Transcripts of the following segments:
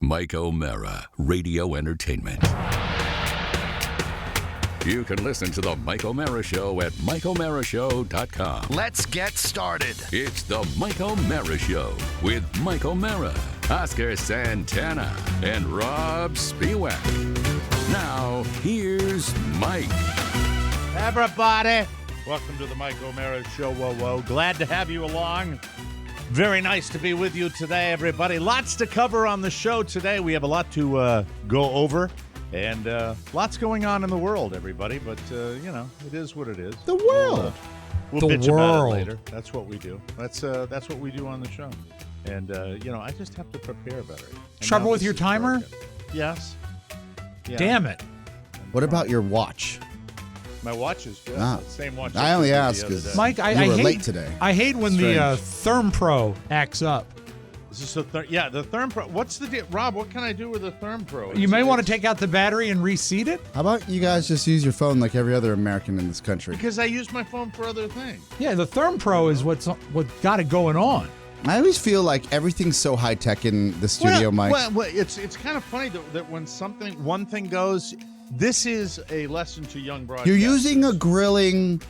Mike O'Mara, Radio Entertainment. You can listen to The Mike O'Mara Show at MikeO'MaraShow.com. Let's get started. It's The Mike O'Mara Show with Mike O'Mara, Oscar Santana, and Rob Spiewak. Now, here's Mike. Everybody, welcome to The Mike O'Mara Show. Whoa. Glad to have you along. Very nice to be with you today, everybody. Lots to cover on the show today. We have a lot to go over. And lots going on in the world, everybody. But, it is what it is. The world. We'll bitch about it later. That's what we do. That's what we do on the show. And, I just have to prepare better. Trouble with your timer? Yes. Yeah. Damn it. What about your watch? My watch is good. Same watch. I only ask because Mike, I you were hate, late today. I hate when Strange. the Therm Pro acts up. Is this the Therm Pro. What's the deal? Rob, what can I do with the Therm Pro? You may want to take out the battery and reseat it. How about you guys just use your phone like every other American in this country? Because I use my phone for other things. Yeah, the Therm Pro is what got it going on. I always feel like everything's so high tech in the studio, Mike. Well, it's kind of funny that when one thing goes, this is a lesson to young broadcasters. You're using a grilling.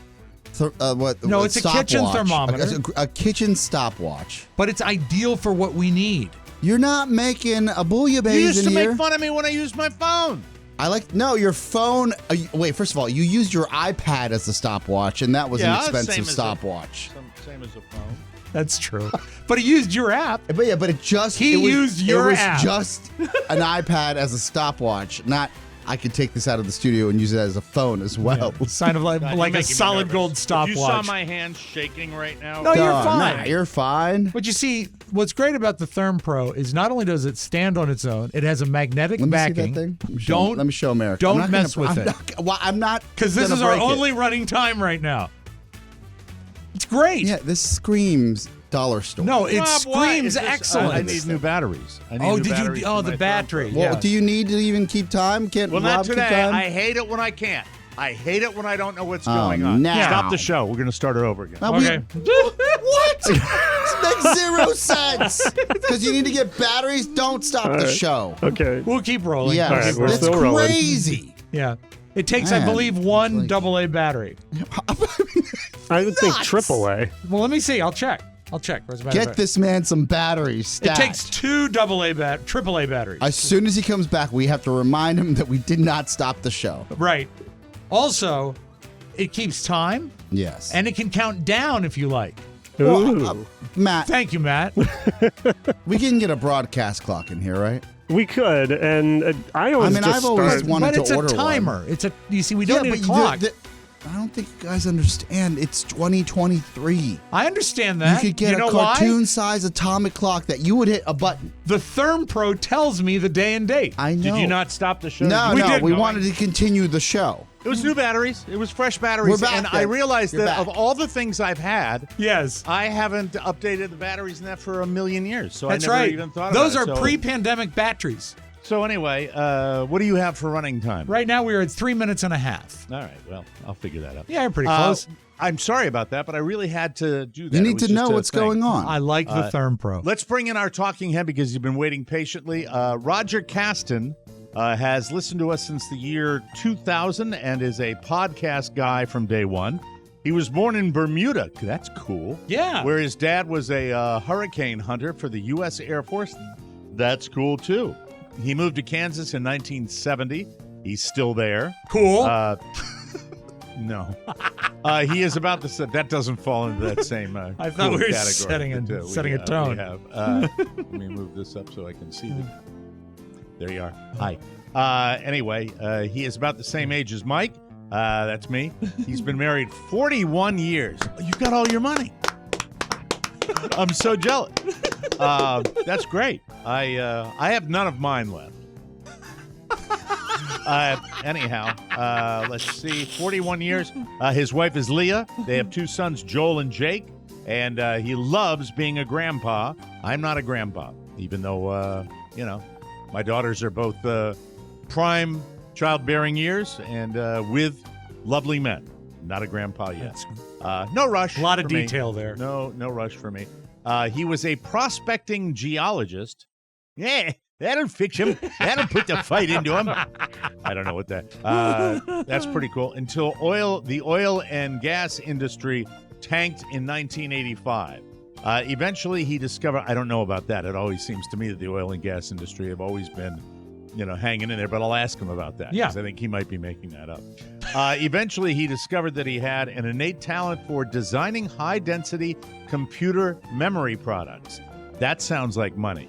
No, it's a kitchen thermometer. A kitchen stopwatch. But it's ideal for what we need. You're not making a bouillabaisse You used to in here. make fun of me when I used my phone. Your phone. Wait, first of all, you used your iPad as a stopwatch, and that was an expensive stopwatch. Same as a phone. That's true. But he used your app. But it just used your app. app. It was just an iPad as a stopwatch, not I could take this out of the studio and use it as a phone as well. Yeah. Sign of like a solid gold stopwatch. If you saw my hand shaking right now. No, you're fine. Nah, you're fine. But you see, what's great about the Therm Pro is not only does it stand on its own, it has a magnetic backing. See that thing? Let me show America. Don't mess with it. I'm not. Because this is our only running time right now. It's great. Yeah, this screams dollar store. No, it screams excellence. I need new batteries. The battery. Well, yeah. do you need to even keep time? Can't Well, Rob not today. keep time? I hate it when I can't. I hate it when I don't know what's going on. now. Stop the show. We're going to start it over again. Okay. What? This makes zero sense. Because you need to get batteries. Don't stop the show. Okay. We'll keep rolling. Yeah, All right, we're that's still rolling. crazy. Yeah. It takes, I Man, believe, one like- AA battery. I would think AAA. Well, let me see. I'll check. Where's the battery? Get this man some batteries. It takes two AAA batteries. As soon as he comes back, we have to remind him that we did not stop the show. Right. Also, it keeps time, Yes. and it can count down if you like. Ooh. Matt, Thank you, Matt. we can get a broadcast clock in here, right? We could, and I always I've just always start. wanted But to it's order a timer. one. You see, we don't need a but clock. I don't think you guys understand. It's 2023. I understand that. You could get know a why? cartoon-size atomic clock that you would hit a button. The Therm Pro tells me the day and date. I know. Did you not stop the show? No, We no. did. We wanted to continue the show. It was new batteries. It was fresh batteries. We're back and then. I realized You're that back. of all the things I've had, Yes. I haven't updated the batteries in that for a million years. So That's I never right. even thought Those about it. are So- pre-pandemic batteries. So anyway, what do you have for running time? Right now, we're at 3 minutes and a half. All right. Well, I'll figure that out. Yeah, you're pretty close. I'm sorry about that, but I really had to do that. You It need was to just know a what's thing. going on. I like the Therm Pro. Let's bring in our talking head because you've been waiting patiently. Roger Caston has listened to us since the year 2000 and is a podcast guy from day one. He was born in Bermuda. That's cool. Yeah. Where his dad was a hurricane hunter for the U.S. Air Force. That's cool, too. He moved to Kansas in 1970. He's still there. Cool. No. He is about to say that doesn't fall into that same I thought we were category. setting a tone. We have. Let me move this up so I can see it. There you are. Hi. Anyway, he is about the same age as Mike. That's me. He's been married 41 years. You've got all your money. I'm so jealous. That's great. I have none of mine left. Anyhow, let's see. 41 years. His wife is Leah. They have two sons, Joel and Jake. And he loves being a grandpa. I'm not a grandpa, even though, my daughters are both prime childbearing years and with lovely men. Not a grandpa yet. No rush. A lot of for me. detail there. No rush for me. He was a prospecting geologist. Yeah, That'll fix him. That'll put the fight into him. I don't know what that. That's pretty cool. Until the oil and gas industry tanked in 1985. Eventually, he discovered. I don't know about that. It always seems to me that the oil and gas industry have always been, hanging in there. But I'll ask him about that. Yeah, because I think he might be making that up. Eventually, he discovered that he had an innate talent for designing high-density computer memory products. That sounds like money.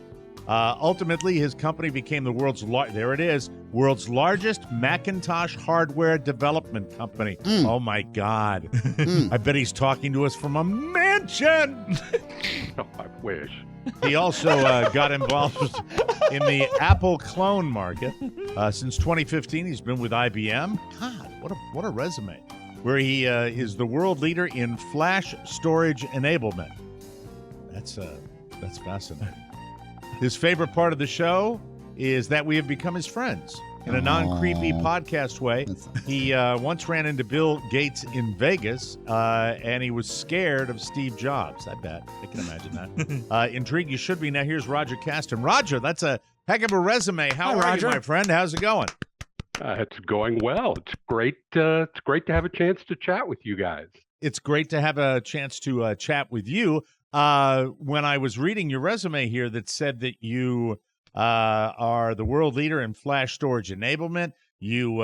Ultimately, his company became the world's largest Macintosh hardware development company. Oh, my God. I bet he's talking to us from a mansion. Oh, I wish. He also got involved in the Apple clone market. Since 2015, he's been with IBM. God, what a resume. Where he is the world leader in flash storage enablement. That's fascinating. His favorite part of the show is that we have become his friends in a non-creepy podcast way. He once ran into Bill Gates in Vegas, and he was scared of Steve Jobs. I bet. I can imagine that. Intrigued you should be. Now here's Roger Caston. Roger, that's a heck of a resume. How are you, my friend? How's it going? It's going well. It's great. It's great to have a chance to chat with you guys. It's great to have a chance to chat with you. When I was reading your resume here that said that you are the world leader in flash storage enablement, you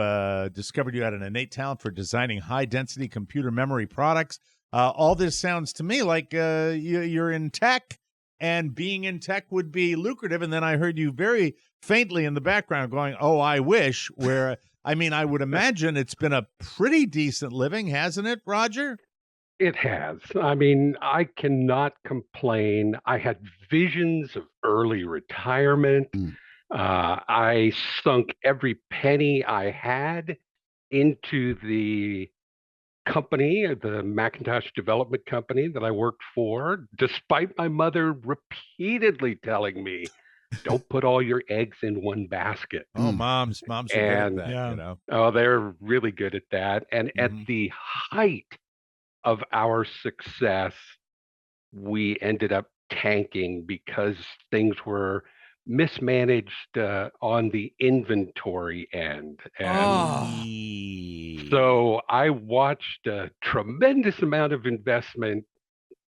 discovered you had an innate talent for designing high-density computer memory products. All this sounds to me like you're in tech, and being in tech would be lucrative. And then I heard you very faintly in the background going, oh, I wish, where, I would imagine it's been a pretty decent living, hasn't it, Roger? It has. I cannot complain. I had visions of early retirement. I sunk every penny I had into the company, the Macintosh development company that I worked for, despite my mother repeatedly telling me, don't put all your eggs in one basket. Oh, moms are good at that, yeah. Oh, they're really good at that. And at the height of our success, we ended up tanking because things were mismanaged on the inventory end. And so I watched a tremendous amount of investment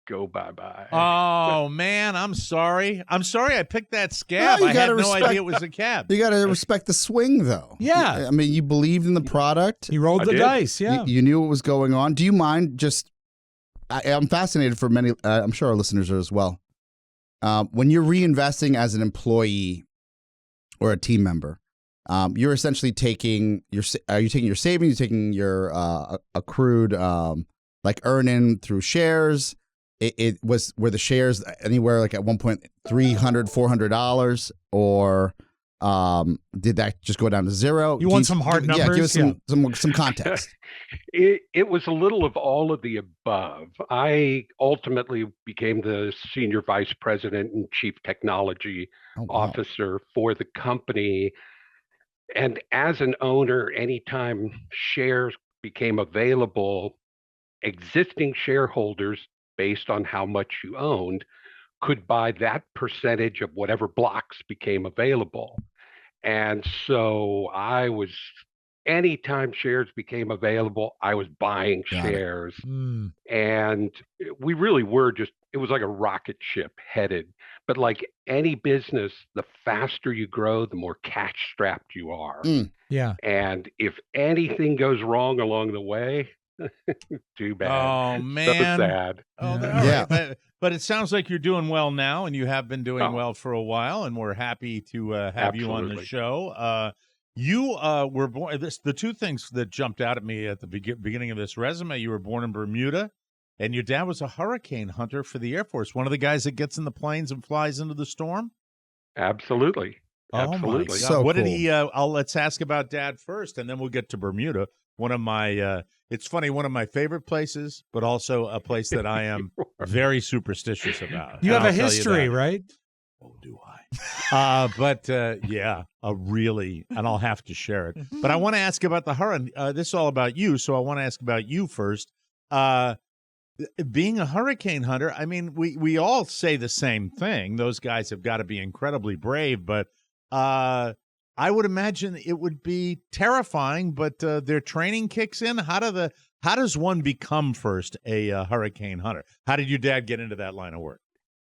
go bye-bye. Oh, man, I'm sorry. I picked that scab. No, I had no idea it was a cab. You got to respect the swing, though. Yeah. You believed in the product. He rolled the dice, yeah. You knew what was going on. Do you mind just... I'm fascinated for many... I'm sure our listeners are as well. When you're reinvesting as an employee or a team member, you're essentially taking your... Are you taking your savings? You're taking your accrued earn-in through shares? Were the shares anywhere like at one point $300, $400, or did that just go down to zero? You want some hard numbers? Yeah, give us some context. It was a little of all of the above. I ultimately became the senior vice president and chief technology officer for the company. And as an owner, anytime shares became available, existing shareholders, based on how much you owned, could buy that percentage of whatever blocks became available. And so anytime shares became available, I was buying shares. And we really were it was like a rocket ship headed. But like any business, the faster you grow, the more cash strapped you are. Yeah. And if anything goes wrong along the way, too bad. Oh, man. So sad. Oh, yeah. Right. But it sounds like you're doing well now, and you have been doing well for a while, and we're happy to have you on the show. You were born. The two things that jumped out at me at the beginning of this resume: you were born in Bermuda, and your dad was a hurricane hunter for the Air Force. One of the guys that gets in the planes and flies into the storm. Absolutely. Oh my God. So what cool. did he? Let's ask about Dad first, and then we'll get to Bermuda. One of my, it's funny, one of my favorite places, but also a place that I am very superstitious about. You have I'll a tell you history, that. right? Oh, do I? Really, and I'll have to share it. But I want to ask about the hurricane. This is all about you, so I want to ask about you first. Being a hurricane hunter, we all say the same thing. Those guys have got to be incredibly brave, but I would imagine it would be terrifying, but their training kicks in. How does one become first a hurricane hunter? How did your dad get into that line of work?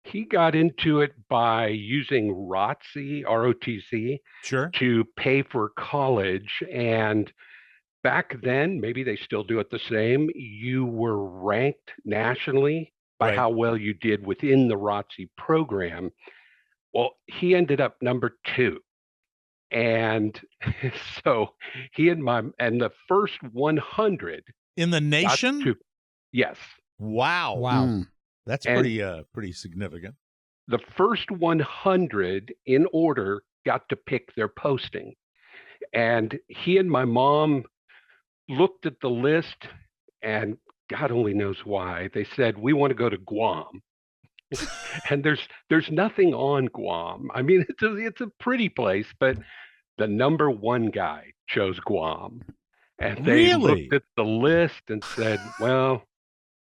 He got into it by using ROTC, Sure. to pay for college. And back then, maybe they still do it the same, you were ranked nationally by Right. how well you did within the ROTC program. Well, he ended up number 2. And so he and the first 100 In the got nation? to, yes. Wow. Wow. Mm. That's And pretty significant. the first 100 in order got to pick their posting. And he and my mom looked at the list, and God only knows why. They said, we want to go to Guam. And there's nothing on Guam. I mean, it's a pretty place, but the number 1 guy chose Guam. And they Really? looked at the list and said, well,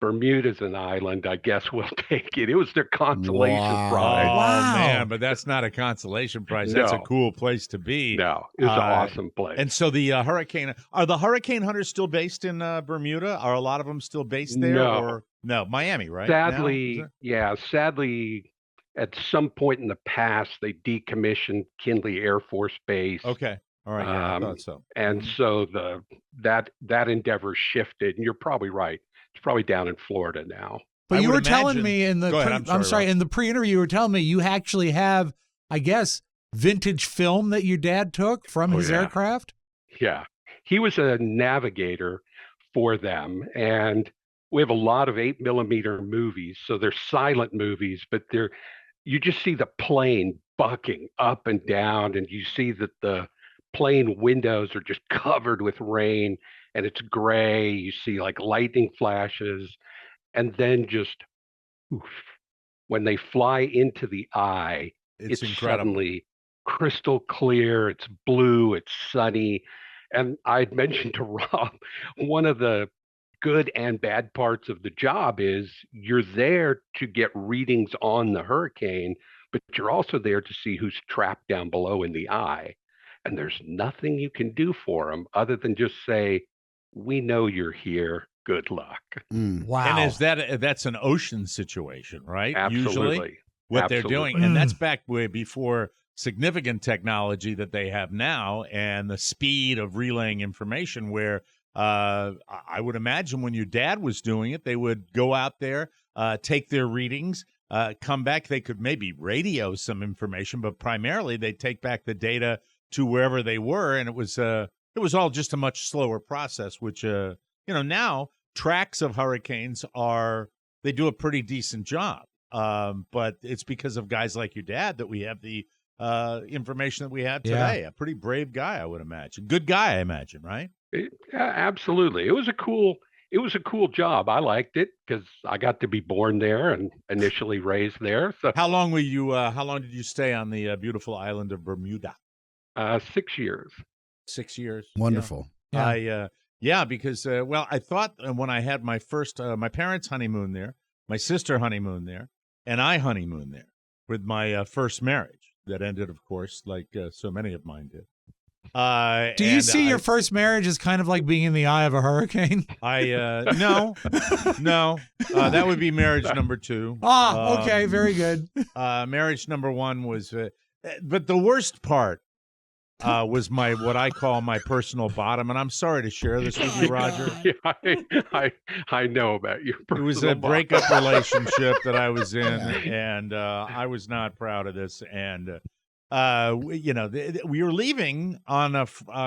Bermuda's an island. I guess we'll take it. It was their consolation Wow. prize. Oh, Wow. man, but that's not a consolation prize. That's a No. cool place to be. No, it was an Uh, awesome place. And so the are the hurricane hunters still based in Bermuda? Are a lot of them still based there? No. Or no, Miami, right? Now? Is Sadly, it? yeah, sadly, at some point in the past, they decommissioned Kinley Air Force Base. Okay. All right. Yeah, I Um, thought so. And so that endeavor shifted, and you're probably right. It's probably down in Florida now. But I you would were telling imagine- me in the Go ahead, I'm sorry, Rob. in the pre-interview you were telling me you actually have, I guess, vintage film that your dad took from Oh, his yeah. aircraft. Yeah, he was a navigator for them, and we have a lot of 8mm movies, so they're silent movies, but you just see the plane bucking up and down, and you see that the plane windows are just covered with rain, and it's gray. You see like lightning flashes, and then just oof, when they fly into the eye, It's it's incredible. suddenly crystal clear, it's blue, it's sunny. And I'd mentioned to Rob, one of the good and bad parts of the job is you're there to get readings on the hurricane, but you're also there to see who's trapped down below in the eye. And there's nothing you can do for them other than just say, we know you're here. Good luck. Mm. Wow. And that's an ocean situation, right? Absolutely. Usually what they're doing. Absolutely. And that's back way before significant technology that they have now and the speed of relaying information where I would imagine when your dad was doing it, they would go out there, take their readings, come back. They could maybe radio some information, but primarily they take back the data to wherever they were. And it was all just a much slower process, which, now tracks of hurricanes they do a pretty decent job. But it's because of guys like your dad that we have the information that we have today. Yeah. A pretty brave guy, I would imagine. Good guy, I imagine, right? Absolutely. It was a cool job. I liked it because I got to be born there and initially raised there. So How long did you stay on the beautiful island of Bermuda? 6 years. 6 years. Wonderful. Yeah. Because I thought when I had my first my parents' honeymoon there, my sister honeymoon there, and I honeymoon there with my first marriage that ended, of course, like so many of mine did. Do you see your first marriage as kind of like being in the eye of a hurricane? No, that would be marriage number 2. Okay, very good. Marriage number 1 was, but the worst part was what I call my personal bottom, and I'm sorry to share this with you, Roger. Yeah, I know about your It was a personal breakup relationship that I was in, and I was not proud of this. And we were leaving on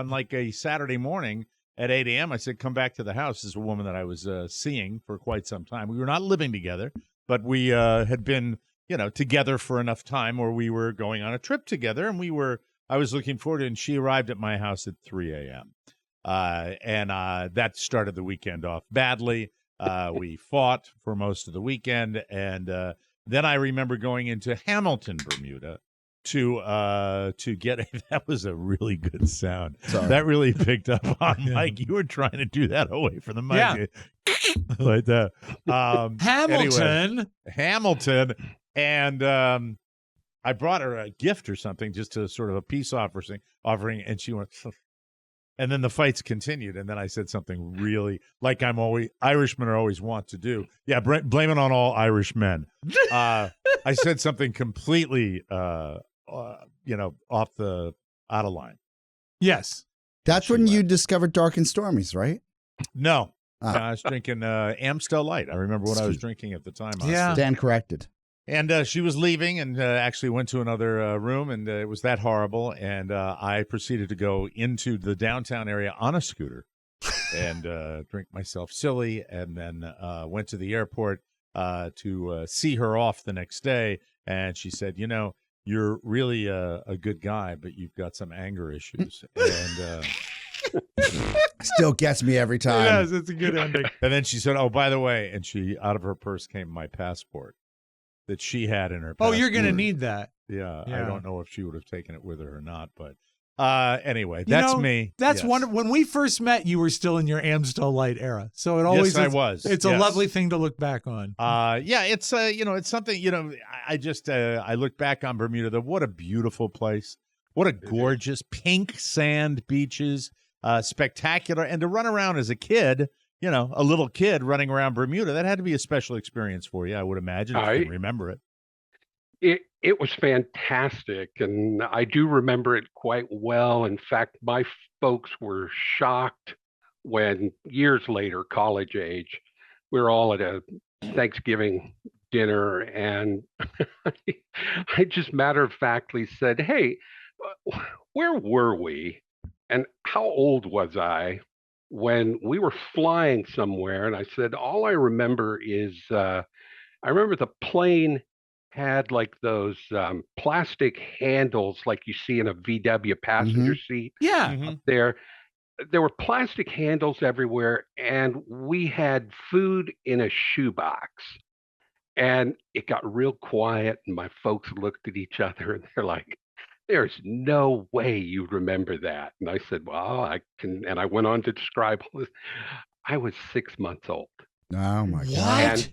like a Saturday morning at 8 a.m. I said, "Come back to the house." This is a woman that I was seeing for quite some time. We were not living together, but we had been together for enough time where we were going on a trip together, and I was looking forward to it, and she arrived at my house at 3 a.m. And that started the weekend off badly. We fought for most of the weekend, and then I remember going into Hamilton, Bermuda, to get that was a really good sound. Sorry. That really picked up on Mike. You were trying to do that away from the mic. Yeah. Like that. Hamilton. Anyway, Hamilton. And I brought her a gift or something, just to sort of a peace offering, and she went, and then the fights continued, and then I said something really like Irishmen are always want to do. Yeah, blame it on all Irish men. I said something completely, off out of line. Yes. That's when you discovered Dark and Stormies, right? No. I was drinking Amstel Light. I remember what I was drinking at the time. Yeah. Stand corrected. And she was leaving and actually went to another room, and it was that horrible. And I proceeded to go into the downtown area on a scooter and drink myself silly, and then went to the airport to see her off the next day. And she said, you're really a good guy, but you've got some anger issues. And still gets me every time. Yes, it's a good ending. And then she said, oh, by the way, and she, out of her purse came my passport that she had in her passport. Oh, you're going to need that. Yeah, Yeah. I don't know if she would have taken it with her or not, but anyway, that's me. That's Yes. one. When we first met, you were still in your Amstel Light era, so it always I was. It's a lovely thing to look back on. It's it's something. I just I look back on Bermuda. What a beautiful place. What a gorgeous pink sand beaches. Spectacular, and to run around as a kid. A little kid running around Bermuda, that had to be a special experience for you, I would imagine, if you can remember it. It was fantastic, and I do remember it quite well. In fact, my folks were shocked when years later, college age, we were all at a Thanksgiving dinner, and I just matter-of-factly said, hey, where were we, and how old was I when we were flying somewhere? And I said, all I remember is I remember the plane had like those plastic handles like you see in a VW passenger seat. Yeah. Up there. There were plastic handles everywhere, and we had food in a shoebox. And it got real quiet, and my folks looked at each other, and they're like, there's no way you remember that. And I said, well, I can. And I went on to describe all this. I was 6 months old. Oh, my God. And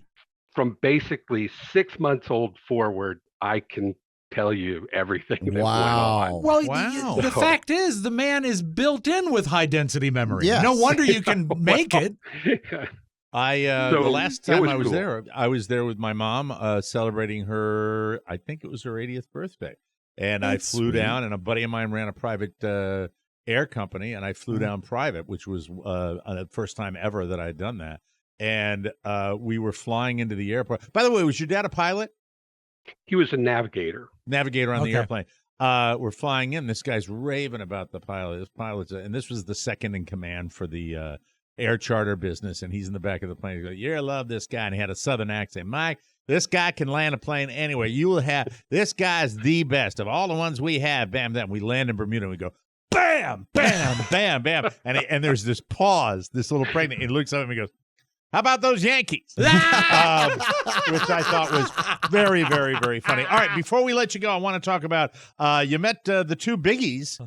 from basically 6 months old forward, I can tell you everything that went on. Well, the fact is, the man is built in with high density memory. Yes. No wonder you can make it. The last time I was cool. there, I was there with my mom celebrating her, I think it was her 80th birthday. And I flew down, and a buddy of mine ran a private air company, and I flew down private, which was the first time ever that I had done that. And we were flying into the airport. By the way, was your dad a pilot? He was a navigator. Navigator on the airplane. We're flying in. This guy's raving about the pilot. This pilot's, and this was the second in command for the air charter business, and he's in the back of the plane. He goes, "You love this guy," and he had a southern accent. Mike, this guy can land a plane anywhere. You will have this guy's the best of all the ones we have. Bam, bam. We land in Bermuda, and we go, bam, bam, bam, bam, and there's this pause. This little pregnant. He looks up at me and goes, "How about those Yankees?" Which I thought was very, very, very funny. All right, before we let you go, I want to talk about you met the two biggies,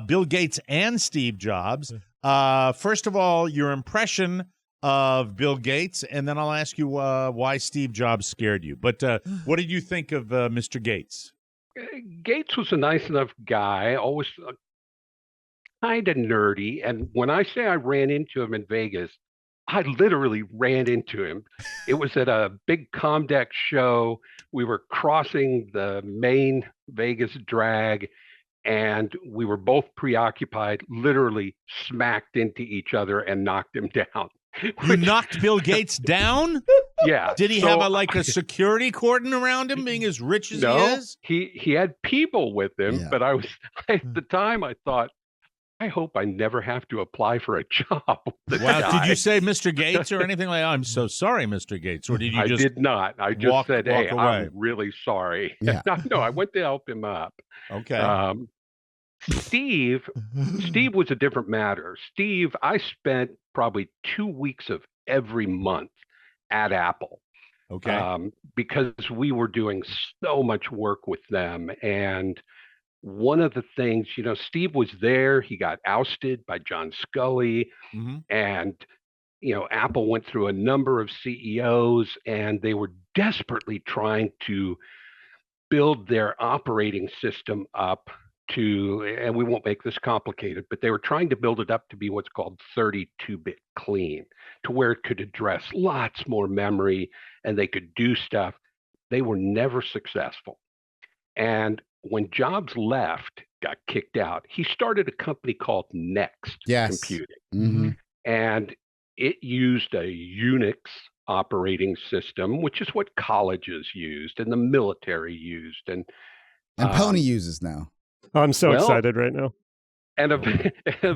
Bill Gates and Steve Jobs. First of all, your impression of Bill Gates, and then I'll ask you why Steve Jobs scared you. But what did you think of Mr. Gates? Gates was a nice enough guy, always kind of nerdy. And when I say I ran into him in Vegas, I literally ran into him. It was at a big Comdeck show. We were crossing the main Vegas drag, and we were both preoccupied, literally smacked into each other and knocked him down. You knocked Bill Gates down? Yeah. Did he have a security cordon around him, being as rich as he is? He had people with him, but at the time I thought, I hope I never have to apply for a job. Wow. Did you say Mr. Gates or anything like that? I'm so sorry, Mr. Gates. Or did you just I did not. I just said, hey, away? I'm really sorry. Yeah. No, I went to help him up. Okay. Steve was a different matter. Steve, I spent probably 2 weeks of every month at Apple. Okay. Because we were doing so much work with them. And one of the things, Steve was there. He got ousted by John Scully. And, Apple went through a number of CEOs, and they were desperately trying to build their operating system up to, and we won't make this complicated, but they were trying to build it up to be what's called 32-bit clean, to where it could address lots more memory and they could do stuff. They were never successful. And when Jobs left, got kicked out, he started a company called Next Computing. Mm-hmm. And it used a Unix operating system, which is what colleges used and the military used. And Pony uses now. Oh, I'm so excited right now. And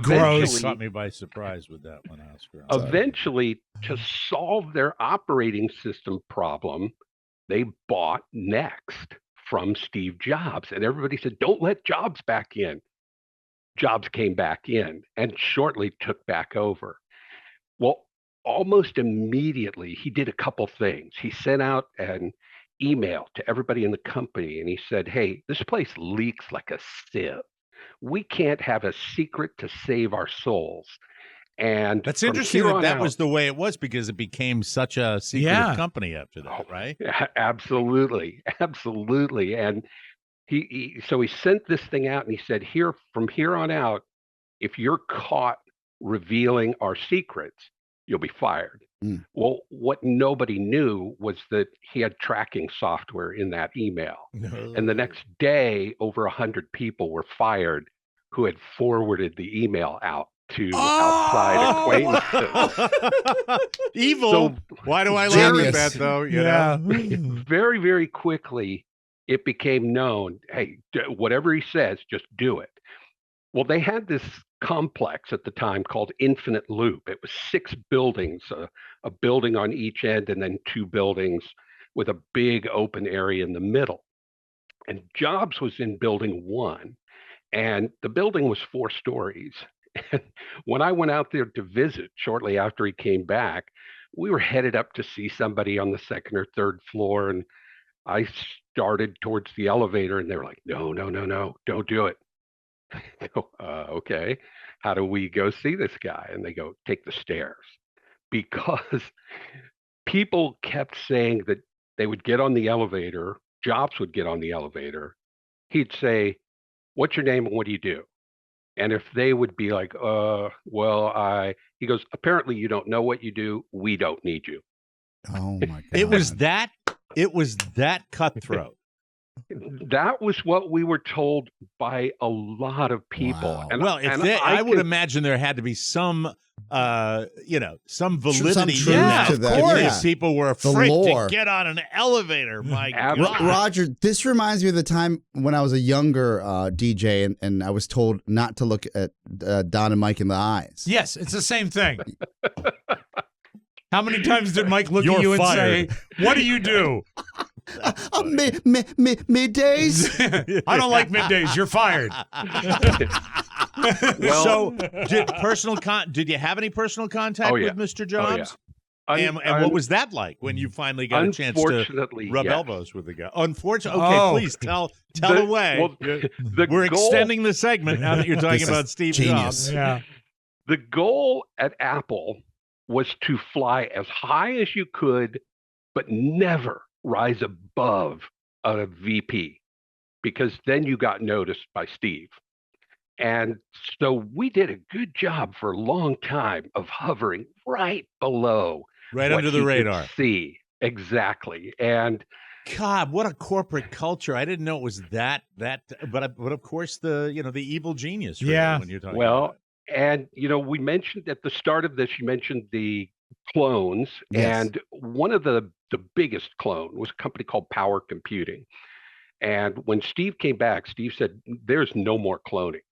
Gross. Caught me by surprise with that one, Oscar. Eventually, to solve their operating system problem, they bought Next from Steve Jobs. And everybody said, don't let Jobs back in. Jobs came back in and shortly took back over. Well, almost immediately, he did a couple things. He sent out an email to everybody in the company and he said, hey, this place leaks like a sieve. We can't have a secret to save our souls. And that's interesting that was the way it was, because it became such a secretive company after that, right? Absolutely. And he sent this thing out and he said, from here on out, if you're caught revealing our secrets, you'll be fired. Well, what nobody knew was that he had tracking software in that email. And the next day, over 100 people were fired who had forwarded the email out to outside acquaintances. Evil. So, why do I laugh at that, though? You know? Very, very quickly, it became known, hey, whatever he says, just do it. Well, they had this complex at the time called Infinite Loop. It was 6 buildings, a building on each end, and then 2 buildings with a big open area in the middle. And Jobs was in building 1, and the building was 4 stories. And when I went out there to visit shortly after he came back, we were headed up to see somebody on the 2nd or 3rd floor, and I started towards the elevator, and they were like, no, don't do it. I go, okay, how do we go see this guy? And they go, take the stairs. Because people kept saying that they would get on the elevator, Jobs would get on the elevator, he'd say, what's your name and what do you do? And if they would be like, he goes, apparently you don't know what you do, we don't need you. Oh my God. It was that cutthroat. That was what we were told by a lot of people. Wow. And I would imagine there had to be some validity some in that. to that. Of course, Yeah. people were afraid to get on an elevator. My God. Roger, this reminds me of the time when I was a younger DJ and I was told not to look at Don and Mike in the eyes. Yes, it's the same thing. How many times did Mike look You're at you fired. and say, what do you do? Middays? I don't like middays. You're fired. So, did you have any personal contact with Mr. Jobs? And what was that like when you finally got a chance to rub elbows with the guy? Unfortunately, please tell away. Well, we're extending the segment now that you're talking about Steve Jobs. Yeah. The goal at Apple was to fly as high as you could, but never rise above a VP, because then you got noticed by Steve. And so we did a good job for a long time of hovering right below, right under the radar. See, exactly. And God, what a corporate culture! I didn't know it was that. But of course the evil genius. Really, when you're talking about it. And, we mentioned at the start of this, you mentioned the clones. Yes. And one of the biggest clone was a company called Power Computing. And when Steve came back, Steve said, there's no more cloning,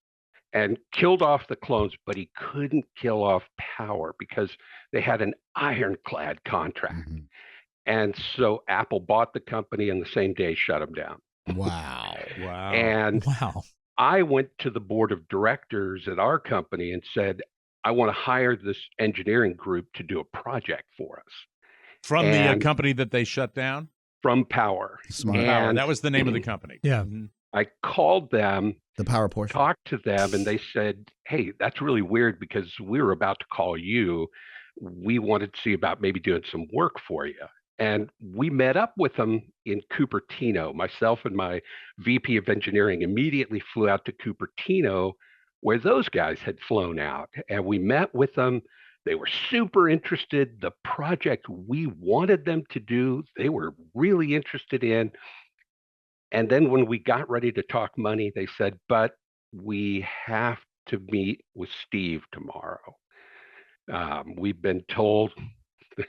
and killed off the clones, but he couldn't kill off Power because they had an ironclad contract. Mm-hmm. And so Apple bought the company and the same day shut them down. Wow. And I went to the board of directors at our company and said, I want to hire this engineering group to do a project for us. From the company that they shut down? From Power. Smart. Power. That was the name of the company. Yeah. Mm-hmm. I called them, the Power portion, talked to them, and they said, hey, that's really weird because we were about to call you. We wanted to see about maybe doing some work for you. And we met up with them in Cupertino. Myself and my VP of engineering immediately flew out to Cupertino, where those guys had flown out. And we met with them. They were super interested. The project we wanted them to do, they were really interested in. And then when we got ready to talk money, they said, but we have to meet with Steve tomorrow. We've been told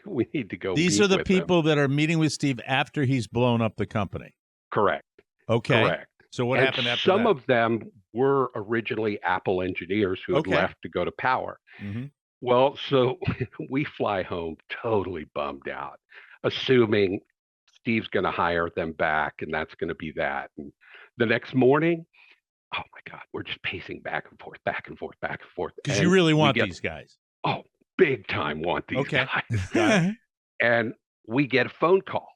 we need to go. These meet are the with people him. that are meeting with Steve after he's blown up the company. Correct. Okay. Correct. So what And happened after some that? of them were originally Apple engineers who had left to go to Power. Mm-hmm. Well, so we fly home totally bummed out, assuming Steve's going to hire them back and that's going to be that. And the next morning, oh my God, we're just pacing back and forth, back and forth, back and forth. Because you really want these guys. Oh, big time want these guys. Got And we get a phone call,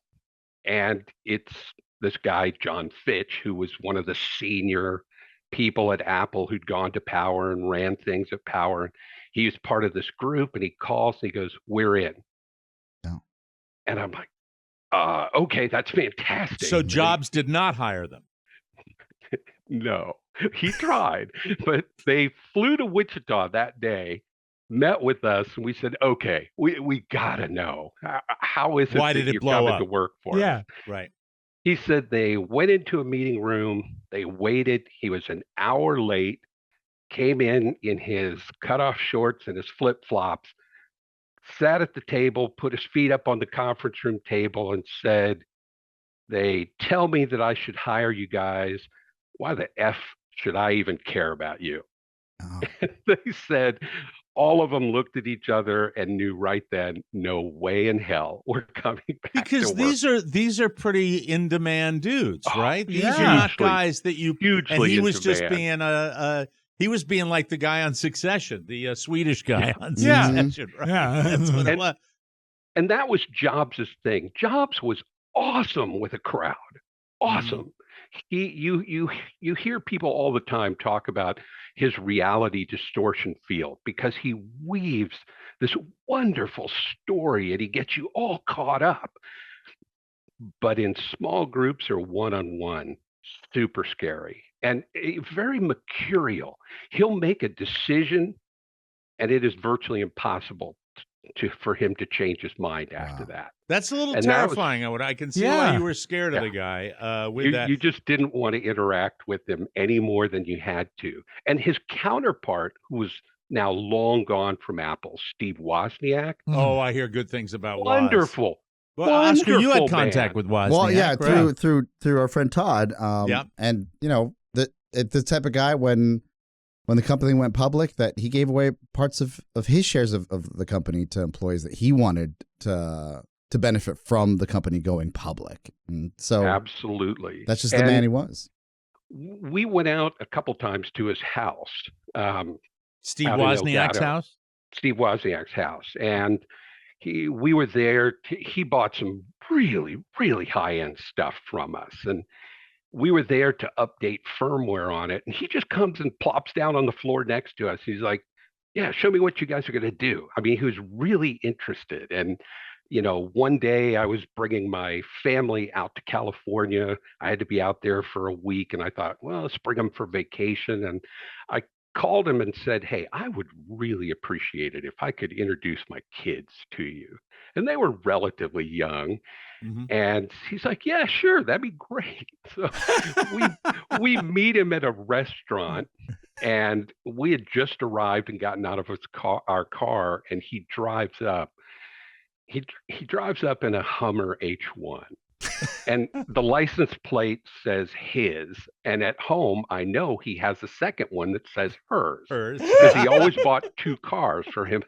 and it's this guy, John Fitch, who was one of the senior people at Apple who'd gone to Power and ran things at Power. He was part of this group, and he calls and he goes, "We're in." Oh. And I'm like, okay, that's fantastic. So Jobs did not hire them. No, he tried, but they flew to Wichita that day, met with us, and we said, okay, we gotta know, how is it Why that did it you're blow coming up? to work for Yeah. us? Right. He said they went into a meeting room, they waited, he was an hour late, came in his cutoff shorts and his flip-flops, sat at the table, put his feet up on the conference room table and said, they tell me that I should hire you guys. Why the F should I even care about you? Oh. They said, all of them looked at each other and knew right then, no way in hell we're coming back Because to work. these are pretty in demand dudes, right? These are yeah. not guys that you Hugely and he in was just demand. he was being like the guy on Succession, the Swedish guy on Yeah. Succession, right? Yeah. That's what it was. And that was Jobs' thing. Jobs was awesome with a crowd. Awesome. You hear people all the time talk about his reality distortion field because he weaves this wonderful story and he gets you all caught up. But in small groups or one-on-one, super scary and very mercurial. He'll make a decision and it is virtually impossible for him to change his mind after that. That's a little And that was- terrifying. I can see why you were scared of the guy with that. You just didn't want to interact with him any more than you had to. And his counterpart, who was now long gone from Apple, Steve Wozniak. Oh, I hear good things about Woz. Wonderful. Well, Oscar, you had Wonderful contact man. with Wozniak. Well, yeah, right? through our friend Todd. Yep. And you know the type of guy when the company went public that he gave away parts of his shares of the company to employees that he wanted to benefit from the company going public. And so Absolutely. that's just the man he was. We went out a couple times to his house. Steve out in Wozniak's Elgato. house? Steve Wozniak's house. And we were there. He bought some really, really high-end stuff from us. And we were there to update firmware on it. And he just comes and plops down on the floor next to us. He's like, yeah, show me what you guys are going to do. I mean, he was really interested. And, you know, one day I was bringing my family out to California. I had to be out there for a week. And I thought, well, let's bring them for vacation. And I called him and said, hey, I would really appreciate it if I could introduce my kids to you. And they were relatively young. Mm-hmm. And he's like, yeah, sure, that'd be great. So we meet him at a restaurant, and we had just arrived and gotten out of our car, and he drives up. He drives up in a Hummer H1, and the license plate says his. And at home, I know he has a second one that says hers. Because he always bought two cars for him.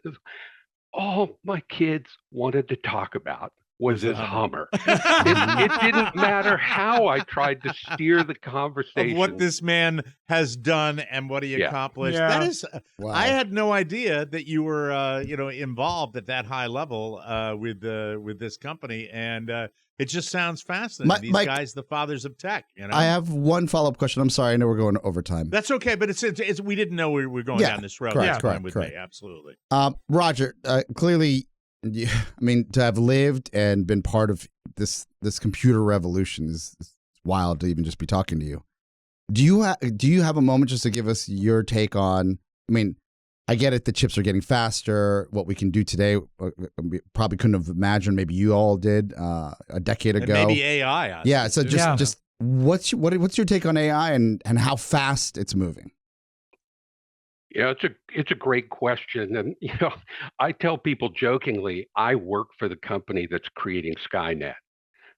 All my kids wanted to talk about was his Hummer. It didn't matter how I tried to steer the conversation. Of what this man has done and what he accomplished. Yeah. That is, Wow. I had no idea that you were, involved at that high level with this company, and it just sounds fascinating. These Mike, guys, the fathers of tech. You know, I have one follow-up question. I'm sorry, I know we're going over time. that's okay, but it's we didn't know we were going Yeah, down this road. correct, That's correct, fine with correct. me, absolutely. Roger, clearly Yeah, I mean, to have lived and been part of this computer revolution is wild to even just be talking to you. Do you have a moment just to give us your take on? I mean, I get it. The chips are getting faster. What we can do today, we probably couldn't have imagined. Maybe you all did a decade ago. And maybe AI. Yeah. So just what's your take on AI and how fast it's moving? Yeah, it's a great question, and I tell people jokingly, I work for the company that's creating Skynet.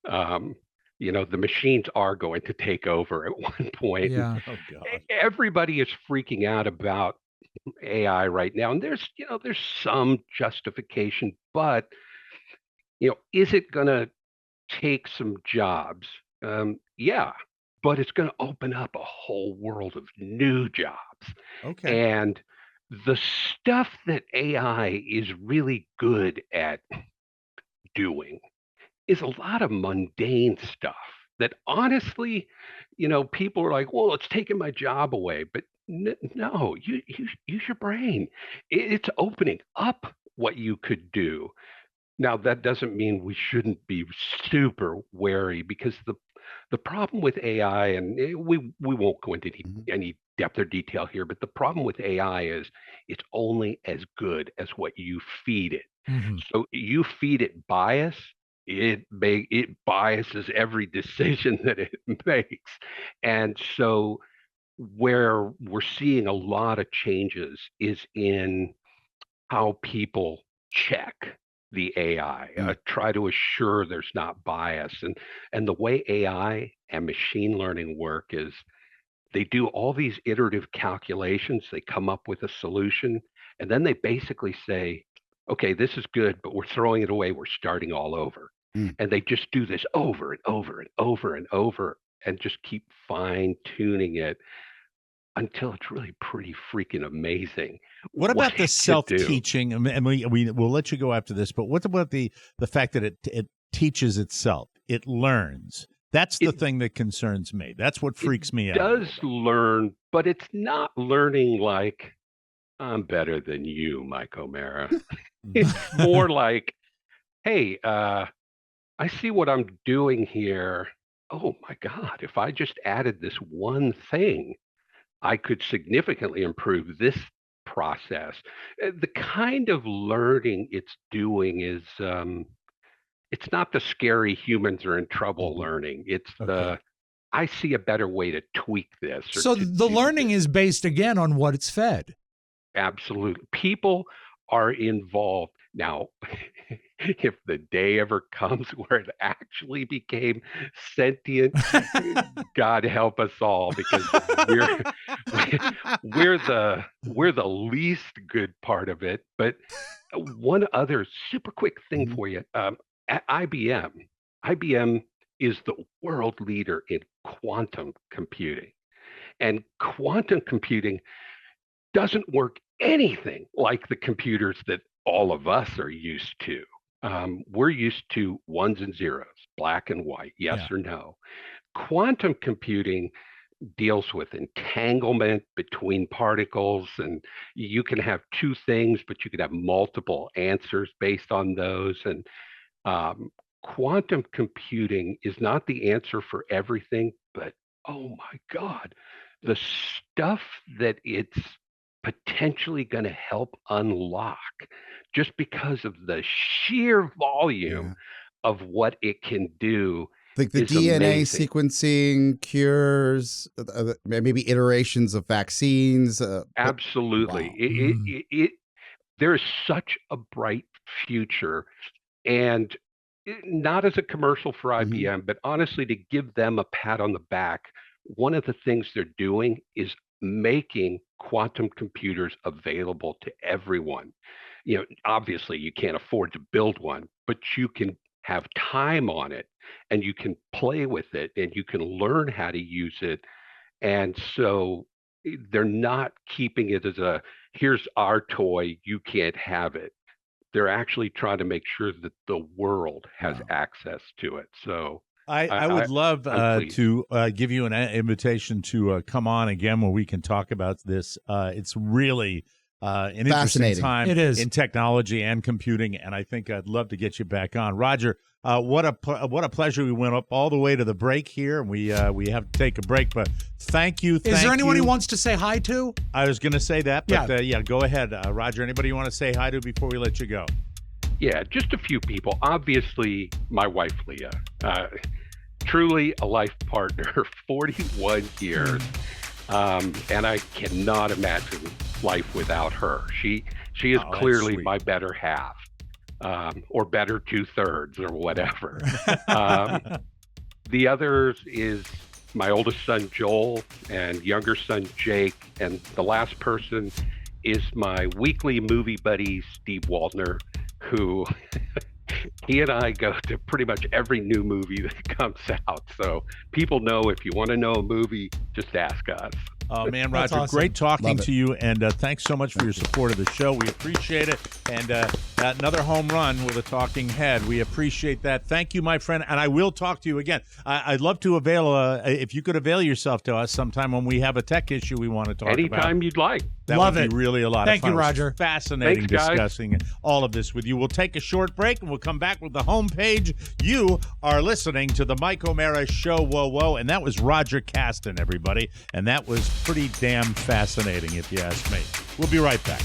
Um, the machines are going to take over at one point. Yeah. Oh God. Everybody is freaking out about AI right now, and there's some justification, but is it going to take some jobs? Yeah, but it's going to open up a whole world of new jobs. Okay. And the stuff that AI is really good at doing is a lot of mundane stuff that honestly, people are like, well, it's taking my job away. But no, you use your brain. It's opening up what you could do. Now, that doesn't mean we shouldn't be super wary because the problem with AI, and we won't go into any depth or detail here, but the problem with AI is it's only as good as what you feed it. Mhm. So you feed it bias, it biases every decision that it makes. And so where we're seeing a lot of changes is in how people check the AI, Mm. try to assure there's not bias. And the way AI and machine learning work is they do all these iterative calculations, they come up with a solution, and then they basically say, okay, this is good, but we're throwing it away, we're starting all over. Mm. And they just do this over and over and over and over and just keep fine tuning it until it's really pretty freaking amazing What about the it could do. self-teaching? And we'll let you go after this, but what about the fact that it teaches itself? It learns. That's the thing that concerns me. That's what freaks me out. It does learn, but it's not learning like I'm better than you, Mike O'Mara. It's more like, hey, I see what I'm doing here. Oh my God, if I just added this one thing, I could significantly improve this process. The kind of learning it's doing is it's not the scary humans are in trouble learning. It's Okay. I see a better way to tweak this. Or So to the do learning this. is based again on what it's fed. Absolutely. People are involved. Now, if the day ever comes where it actually became sentient, God help us all, because we're we're the least good part of it. But one other super quick thing Mhm. for you. At IBM is the world leader in quantum computing. And quantum computing doesn't work anything like the computers that all of us are used to. We're used to ones and zeros, black and white, yes Yeah. or no. Quantum computing deals with entanglement between particles, and you can have two things, but you can have multiple answers based on those. And quantum computing is not the answer for everything, but oh my God, the stuff that it's potentially going to help unlock just because of the sheer volume Yeah. of what it can do Like the is DNA amazing. sequencing, cures, maybe iterations of vaccines. But Absolutely. wow. There is such a bright future. And not as a commercial for Mhm. IBM, but honestly, to give them a pat on the back, one of the things they're doing is making quantum computers available to everyone. Obviously, you can't afford to build one, but you can have time on it and you can play with it and you can learn how to use it. And so they're not keeping it as a here's our toy, you can't have it. They're actually trying to make sure that the world has Wow. access to it. So I would love I'm pleased. to give you an invitation to come on again where we can talk about this. It's really an interesting time It is. in technology and computing, and I think I'd love to get you back on. Roger, what a pleasure. We went up all the way to the break here, and we have to take a break, but thank you. Is there anyone who wants to say hi to? I was going to say that, but go ahead. Roger, anybody you want to say hi to before we let you go? Yeah, just a few people. Obviously, my wife, Leah. Truly a life partner, 41 years. And I cannot imagine life without her. She is clearly my better half, or better 2/3 or whatever. The others is my oldest son, Joel, and younger son, Jake. And the last person is my weekly movie buddy, Steve Waldner, who he and I go to pretty much every new movie that comes out. So people know if you want to know a movie, just ask us. Oh, man, Roger, awesome. Great talking to you, and thanks so much for your support of the show. We appreciate it, and another home run with a talking head. We appreciate that. Thank you, my friend, and I will talk to you again. I'd love to if you could avail yourself to us sometime when we have a tech issue we want to talk about. Anytime you'd like. That Love would it. be really a lot Thank of fun. you, Roger. Fascinating Thanks, guys. discussing all of this with you. We'll take a short break, and we'll come back with the homepage. You are listening to the Mike O'Mara Show, whoa, and that was Roger Caston, everybody, and that was pretty damn fascinating, if you ask me. We'll be right back.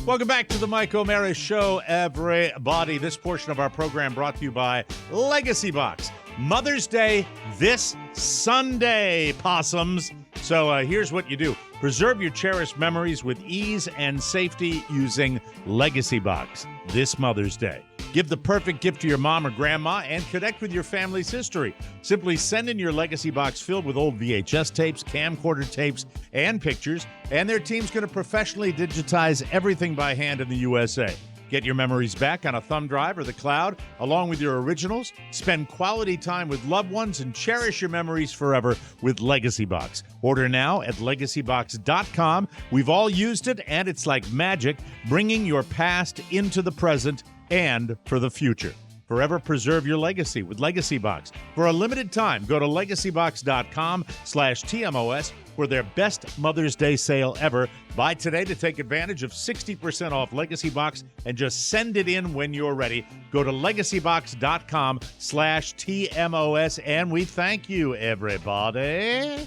Welcome back to the Mike O'Mara Show, everybody. This portion of our program brought to you by Legacy Box. Mother's Day this Sunday, possums. So here's what you do. Preserve your cherished memories with ease and safety using Legacy Box this Mother's Day. Give the perfect gift to your mom or grandma and connect with your family's history. Simply send in your Legacy Box filled with old VHS tapes, camcorder tapes, and pictures, and their team's going to professionally digitize everything by hand in the USA. Get your memories back on a thumb drive or the cloud, along with your originals. Spend quality time with loved ones and cherish your memories forever with Legacy Box. Order now at legacybox.com. We've all used it, and it's like magic, bringing your past into the present and for the future. Forever preserve your legacy with Legacy Box. For a limited time, go to legacybox.com/TMOS for their best Mother's Day sale ever. Buy today to take advantage of 60% off Legacy Box and just send it in when you're ready. Go to legacybox.com/TMOS, and we thank you, everybody.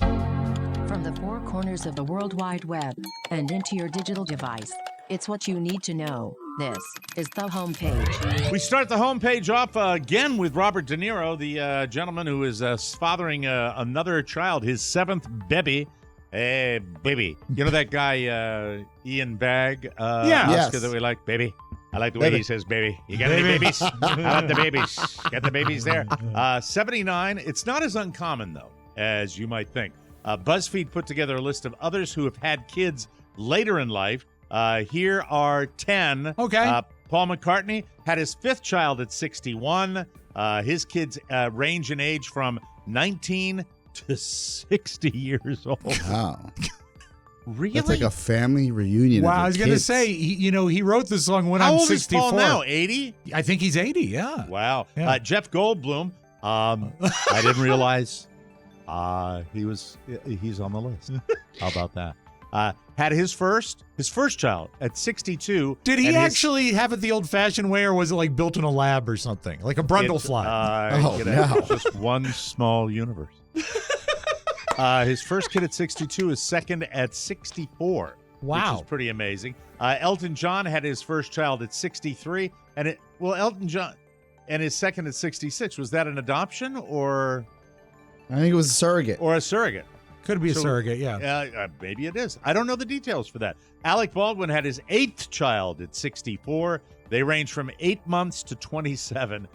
From the four corners of the World Wide Web and into your digital device, it's what you need to know. This is the homepage. We start the homepage off again with Robert De Niro, the gentleman who is fathering another child, his seventh baby. Hey, baby. You know that guy, Ian Bagg? Oscar that we like? Baby. I like the way he says baby. You got any babies? I like the babies. Got the babies there. 79. It's not as uncommon, though, as you might think. BuzzFeed put together a list of others who have had kids later in life. Here are 10. Okay. Paul McCartney had his fifth child at 61. His kids range in age from 19 to 60 years old. Wow. Really? That's like a family reunion. Wow, I was going to say, he wrote the song when I'm 64. How old is Paul now? 80? I think he's 80, yeah. Wow. Yeah. Jeff Goldblum, I didn't realize he's on the list. How about that? Had his first child at 62. Did he actually have it the old-fashioned way, or was it like built in a lab or something, like a Brundlefly? No. Just one small universe. His first kid at 62, his second at 64. Wow. Which is pretty amazing. Elton John had his first child at 63, Elton John and his second at 66. Was that an adoption or? I think it was a surrogate. Or a surrogate. Could be a surrogate, yeah. Maybe it is. I don't know the details for that. Alec Baldwin had his eighth child at 64. They range from 8 months to 27.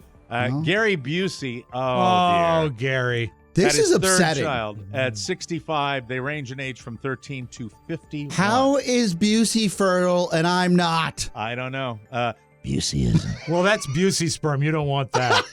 Gary Busey, dear. Gary. This is upsetting. Third child at 65. They range in age from 13 to 51. How is Busey fertile and I'm not? I don't know. Busey isn't. Well, that's Busey sperm. You don't want that.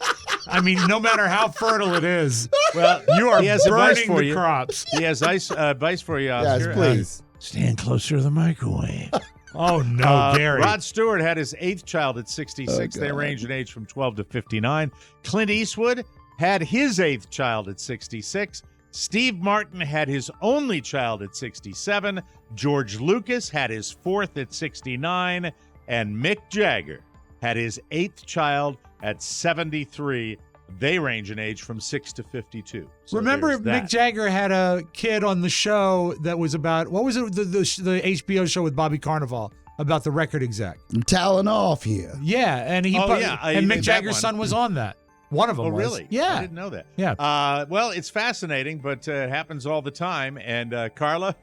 I mean, no matter how fertile it is, well, you are he has advice burning for the you. crops. He has advice for you, Oscar. Yes, please. Stand closer to the microwave. Oh, no, Gary. Rod Stewart had his eighth child at 66. Oh, they God. range in age from 12 to 59. Clint Eastwood had his 8th child at 66. Steve Martin had his only child at 67. George Lucas had his 4th at 69. And Mick Jagger had his 8th child at 73. They range in age from 6 to 52. So remember, Mick Jagger had a kid on the show that was about, what was it, the HBO show with Bobby Carnival about the record exec? I'm toweling off here. Yeah, and and Mick Jagger's son was on that. One of them was. Oh, really? Yeah. I didn't know that. Yeah. Well, it's fascinating, but it happens all the time. And Carla,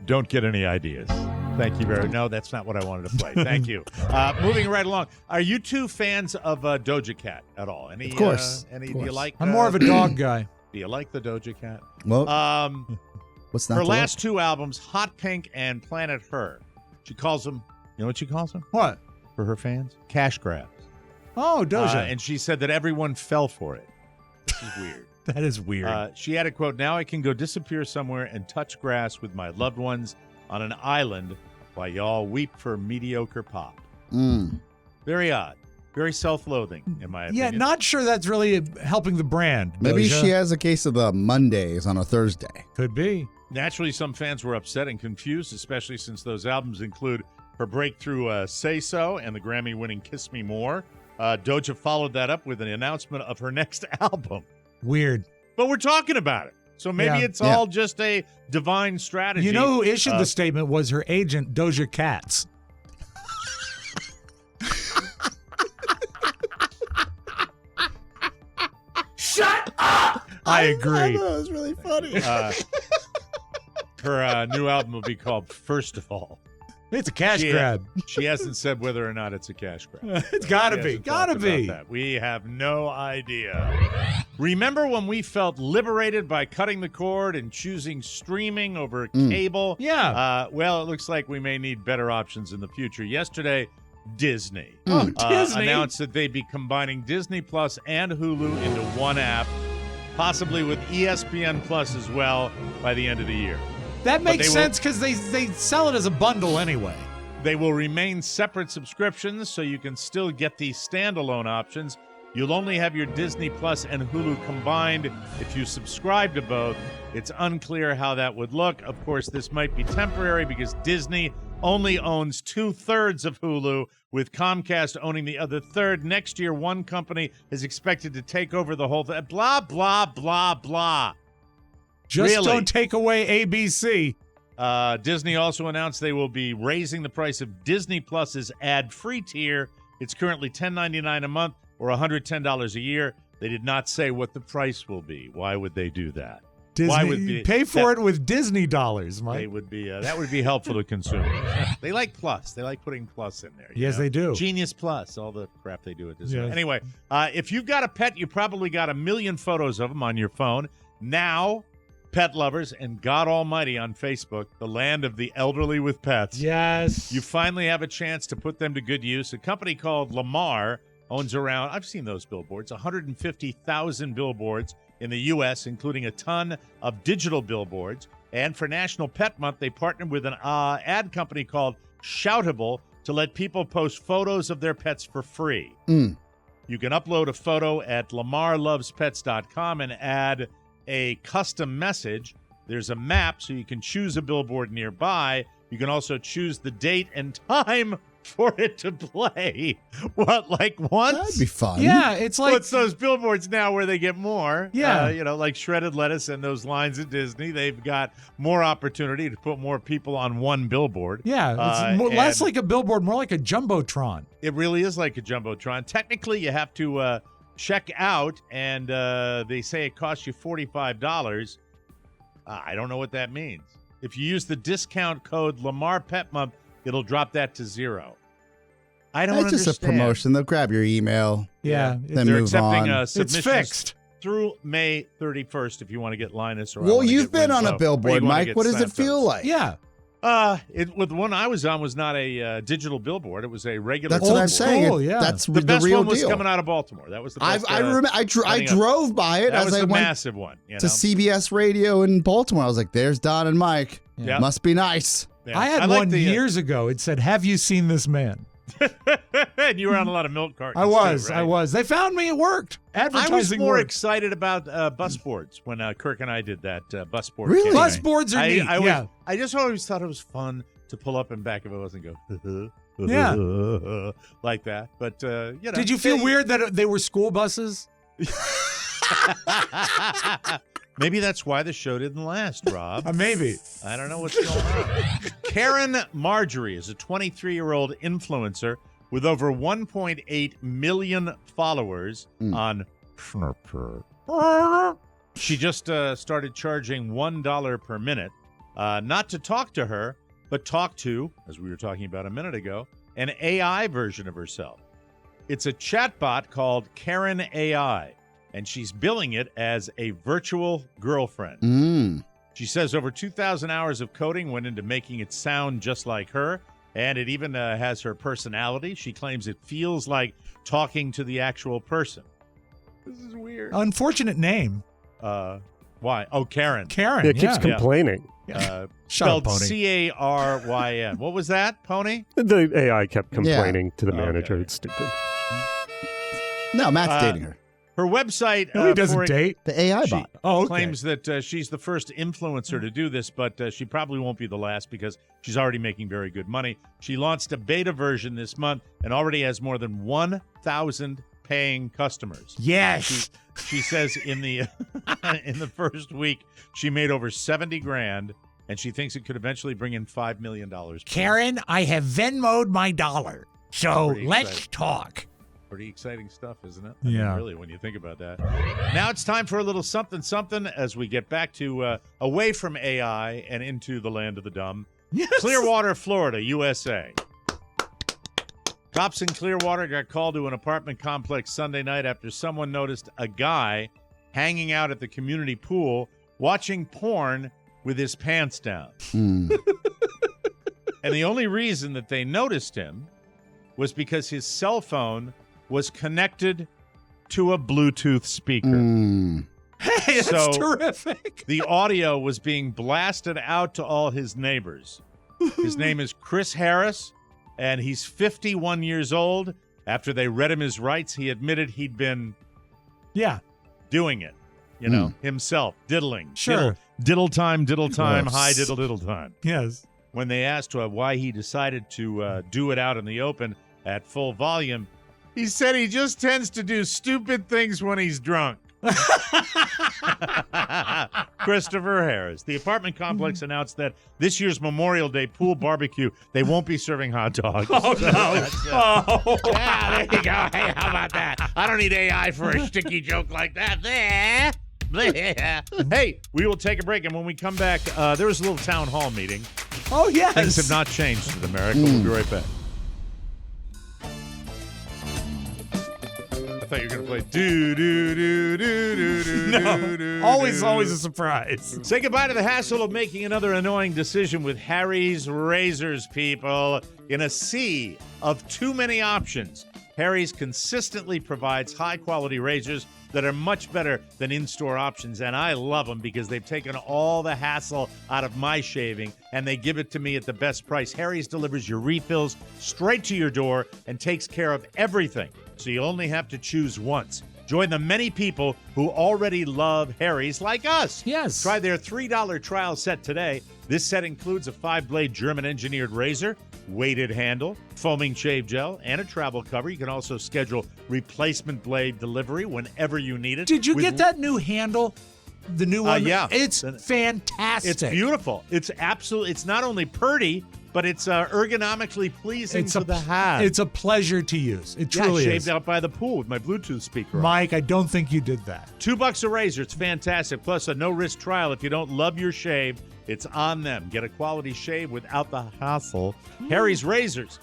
don't get any ideas. Thank you very much. No, that's not what I wanted to play. Thank you. Moving right along. Are you two fans of Doja Cat at all? Any, of course. Do you like? I'm more of a dog guy. Do you like the Doja Cat? Well, what's not her to last like? 2 albums, Hot Pink and Planet Her. She calls them. You know what she calls them? What? For her fans, cash grabs. Oh, Doja. And she said that everyone fell for it. This is weird. That is weird. She had a quote, "Now I can go disappear somewhere and touch grass with my loved ones on an island while y'all weep for mediocre pop." Very odd. Very self-loathing, in my opinion. Yeah, not sure that's really helping the brand. Maybe Doja. she has a case of the Mondays on a Thursday. Could be. Naturally, some fans were upset and confused, especially since those albums include her breakthrough Say So and the Grammy-winning Kiss Me More. Doja followed that up with an announcement of her next album. Weird. But we're talking about it. So maybe it's all just a divine strategy. You know who issued the statement was her agent, Doja Katz. Shut up! I agree. I thought it was really funny. Her new album will be called First of All. It's a cash grab. She hasn't said whether or not it's a cash grab. It's gotta be. Gotta be. We have no idea. Remember when we felt liberated by cutting the cord and choosing streaming over cable? Yeah. Well, it looks like we may need better options in the future. Yesterday, Disney, Disney announced that they'd be combining Disney Plus and Hulu into one app, possibly with ESPN Plus as well by the end of the year. That makes sense because they sell it as a bundle anyway. They will remain separate subscriptions, so you can still get the standalone options. You'll only have your Disney Plus and Hulu combined if you subscribe to both. It's unclear how that would look. Of course, this might be temporary because Disney only owns 2/3 of Hulu, with Comcast owning the other third. Next year, one company is expected to take over the whole thing. Blah, blah, blah, blah. Just Really? don't take away ABC. Disney also announced they will be raising the price of Disney Plus's ad-free tier. It's currently $10.99 a month or $110 a year. They did not say what the price will be. Why would they do that? Disney, Why would they pay for it with Disney dollars, Mike. They would be that would be helpful to consumers. They like Plus. They like putting Plus in there. Yes, they do. Genius Plus, all the crap they do at Disney. Yes. Anyway, if you've got a pet, you probably got 1 million photos of them on your phone. Now, pet lovers and God Almighty on Facebook, the land of the elderly with pets. Yes. You finally have a chance to put them to good use. A company called Lamar owns around, I've seen those billboards, 150,000 billboards in the U.S., including a ton of digital billboards. And for National Pet Month, they partnered with an ad company called Shoutable to let people post photos of their pets for free. You can upload a photo at lamarlovespets.com and add a custom message. There's a map, so you can choose a billboard nearby. You can also choose the date and time for it to play. What, like once? That'd be fun. Yeah, it's like What's those billboards now where they get more? Yeah. Like shredded lettuce and those lines at Disney. They've got more opportunity to put more people on one billboard. Yeah, it's less like a billboard, more like a jumbotron. It really is like a jumbotron. Technically, you have to check out, and they say it costs you $45. I don't know what that means. If you use the discount code Lamar Pet Month, it'll drop that to 0. I don't understand. It's just a promotion. They'll grab your email. Yeah, Then They're move accepting on. submissions it's fixed. through May 31st if you want to get Linus or I Well, wanna you've get been on Winslow, a billboard, or you wanna Mike. get What does it feel Santos. like? Yeah. With the one I was on was not a digital billboard. It was a regular That's what I'm billboard. saying. Cool, yeah. That's The the best real one was deal. coming out of Baltimore. That was the best. I drove by it That as was I the went massive one. You know? to CBS Radio in Baltimore. I was like, "There's Don and Mike. Yeah. Must be nice." Yeah. I had like one the, years ago. It said, "Have you seen this man?" And you were on a lot of milk cartons. I was. too, right? I was. They found me. It worked. Advertising I was more worked. excited about bus boards when Kirk and I did that bus board. Really? campaign. Bus boards are neat. I just always thought it was fun to pull up in back of a bus and go, Yeah. like that. But, Did you feel weird that they were school buses? Maybe that's why the show didn't last, Rob. Maybe. I don't know what's going on. Karen Marjorie is a 23-year-old influencer with over 1.8 million followers on Snapchat. She just started charging $1 per minute, not to talk to her, but talk to, as we were talking about a minute ago, an AI version of herself. It's a chatbot called Karen AI, and she's billing it as a virtual girlfriend. She says over 2,000 hours of coding went into making it sound just like her, and it even has her personality. She claims it feels like talking to the actual person. This is weird. Unfortunate name. Why? Oh, Karen. Karen. It keeps complaining. Spelled Pony. Caryn. What was that, Pony? The AI kept complaining to the manager. Okay. It's stupid. No, Matt's dating her. Her website No, he doesn't date. The AI bot. claims that she's the first influencer to do this, but she probably won't be the last because she's already making very good money. She launched a beta version this month and already has more than 1,000 paying customers. Yes. She says in the in the first week she made over 70 grand, and she thinks it could eventually bring in $5 million. Karen, I have Venmo'd my dollar. So Pretty let's exciting. talk. Pretty exciting stuff, isn't it? Yeah. Really, when you think about that. Now it's time for a little something as we get back to away from AI and into the land of the dumb. Yes. Clearwater, Florida, USA. Cops in Clearwater got called to an apartment complex Sunday night after someone noticed a guy hanging out at the community pool watching porn with his pants down. And the only reason that they noticed him was because his cell phone was connected to a Bluetooth speaker. Hey, that's So- terrific. The audio was being blasted out to all his neighbors. His name is Chris Harris, and he's 51 years old. After they read him his rights, he admitted he'd been Yeah. doing it, himself, diddling. Sure. Diddle time, Yes. high diddle time. Yes. When they asked why he decided to do it out in the open at full volume, he said he just tends to do stupid things when he's drunk. Christopher Harris. The apartment complex announced that this year's Memorial Day pool barbecue, they won't be serving hot dogs. Oh, no. Yeah, there you go. Hey, how about that? I don't need AI for a sticky joke like that. Hey, we will take a break, and when we come back, there was a little town hall meeting. Oh, yes. Things have not changed in America. We'll be right back. I thought you were going to play do. No. Always a surprise. Say goodbye to the hassle of making another annoying decision with Harry's Razors, people. In a sea of too many options, Harry's consistently provides high-quality razors that are much better than in-store options, and I love them because they've taken all the hassle out of my shaving, and they give it to me at the best price. Harry's delivers your refills straight to your door and takes care of everything, so you only have to choose once. Join the many people who already love Harry's like us. Yes. Try their $3 trial set today. This set includes a 5-blade German-engineered razor, weighted handle, foaming shave gel, and a travel cover. You can also schedule replacement blade delivery whenever you need it. Did you With- get that new handle? The new one? yeah. It's fantastic. It's beautiful. It's not only pretty, but it's ergonomically pleasing to the hand. It's a pleasure to use. It truly shaved is. out by the pool with my Bluetooth speaker on. Mike, I don't think you did that. $2 a razor. It's fantastic. Plus a no-risk trial. If you don't love your shave, it's on them. Get a quality shave without the hassle. Harry's Razors.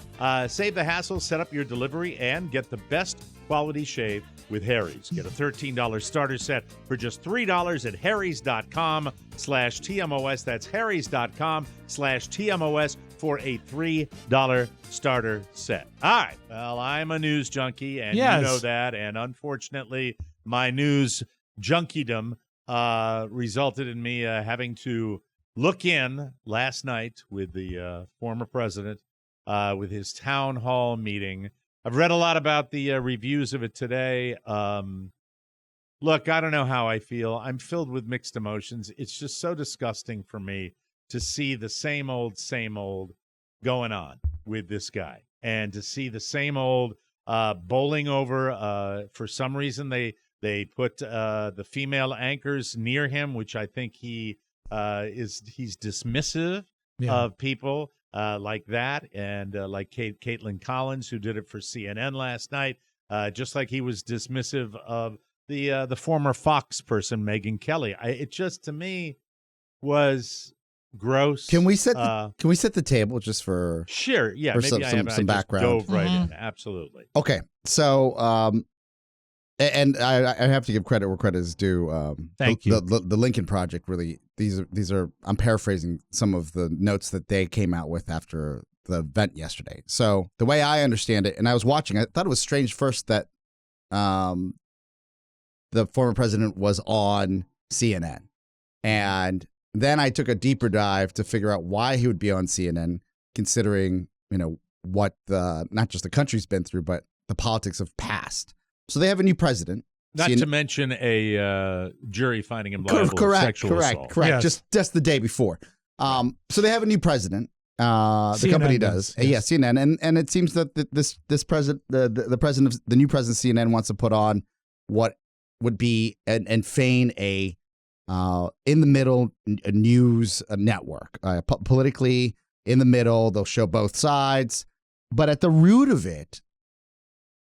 Save the hassle, set up your delivery, and get the best quality shave with Harry's. Get a $13 starter set for just $3 at harrys.com/TMOS. That's harrys.com/TMOS for a $3 starter set. All right. Well, I'm a news junkie, and Yes. you know that. And unfortunately, my news junkiedom resulted in me having to look in last night with the former president with his town hall meeting. I've read a lot about the reviews of it today. Look, I don't know how I feel. I'm filled with mixed emotions. It's just so disgusting for me to see the same old going on with this guy, and to see the same old bowling over. For some reason, they put the female anchors near him, which I think he's dismissive of people like that, and like Caitlin Collins, who did it for CNN last night, just like he was dismissive of the former Fox person, Megyn Kelly. It just, to me, was gross. Can we set the table just for sure? Yeah, for maybe some background. Dove right in. Absolutely. Okay, so and I have to give credit where credit is due. Thank you. The Lincoln Project, really, these are I'm paraphrasing some of the notes that they came out with after the event yesterday. So the way I understand it, and I was watching, I thought it was strange first that the former president was on CNN, and then I took a deeper dive to figure out why he would be on CNN, considering what not just the country's been through, but the politics of past. So they have a new president. Not to mention a jury finding him liable of sexual assault. Correct. Yes. Just the day before. So they have a new president. The company does. Yes. Yeah, CNN, and it seems that this president, the president of the new president of CNN, wants to put on what would be and feign a in the middle news network, politically in the middle. They'll show both sides, but at the root of it,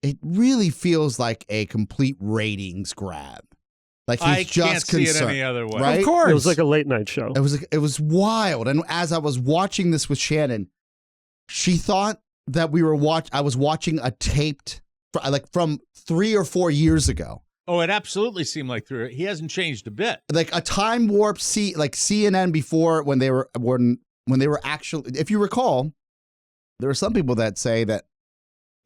it really feels like a complete ratings grab. Like he's just can't concerned, see it any other way. right? Of course, It was like a late night show. It was wild. And as I was watching this with Shannon, she thought that I was watching a taped from 3 or 4 years ago. Oh, it absolutely seemed like he hasn't changed a bit. Like a time warp, like CNN before when they were actually, if you recall, there are some people that say that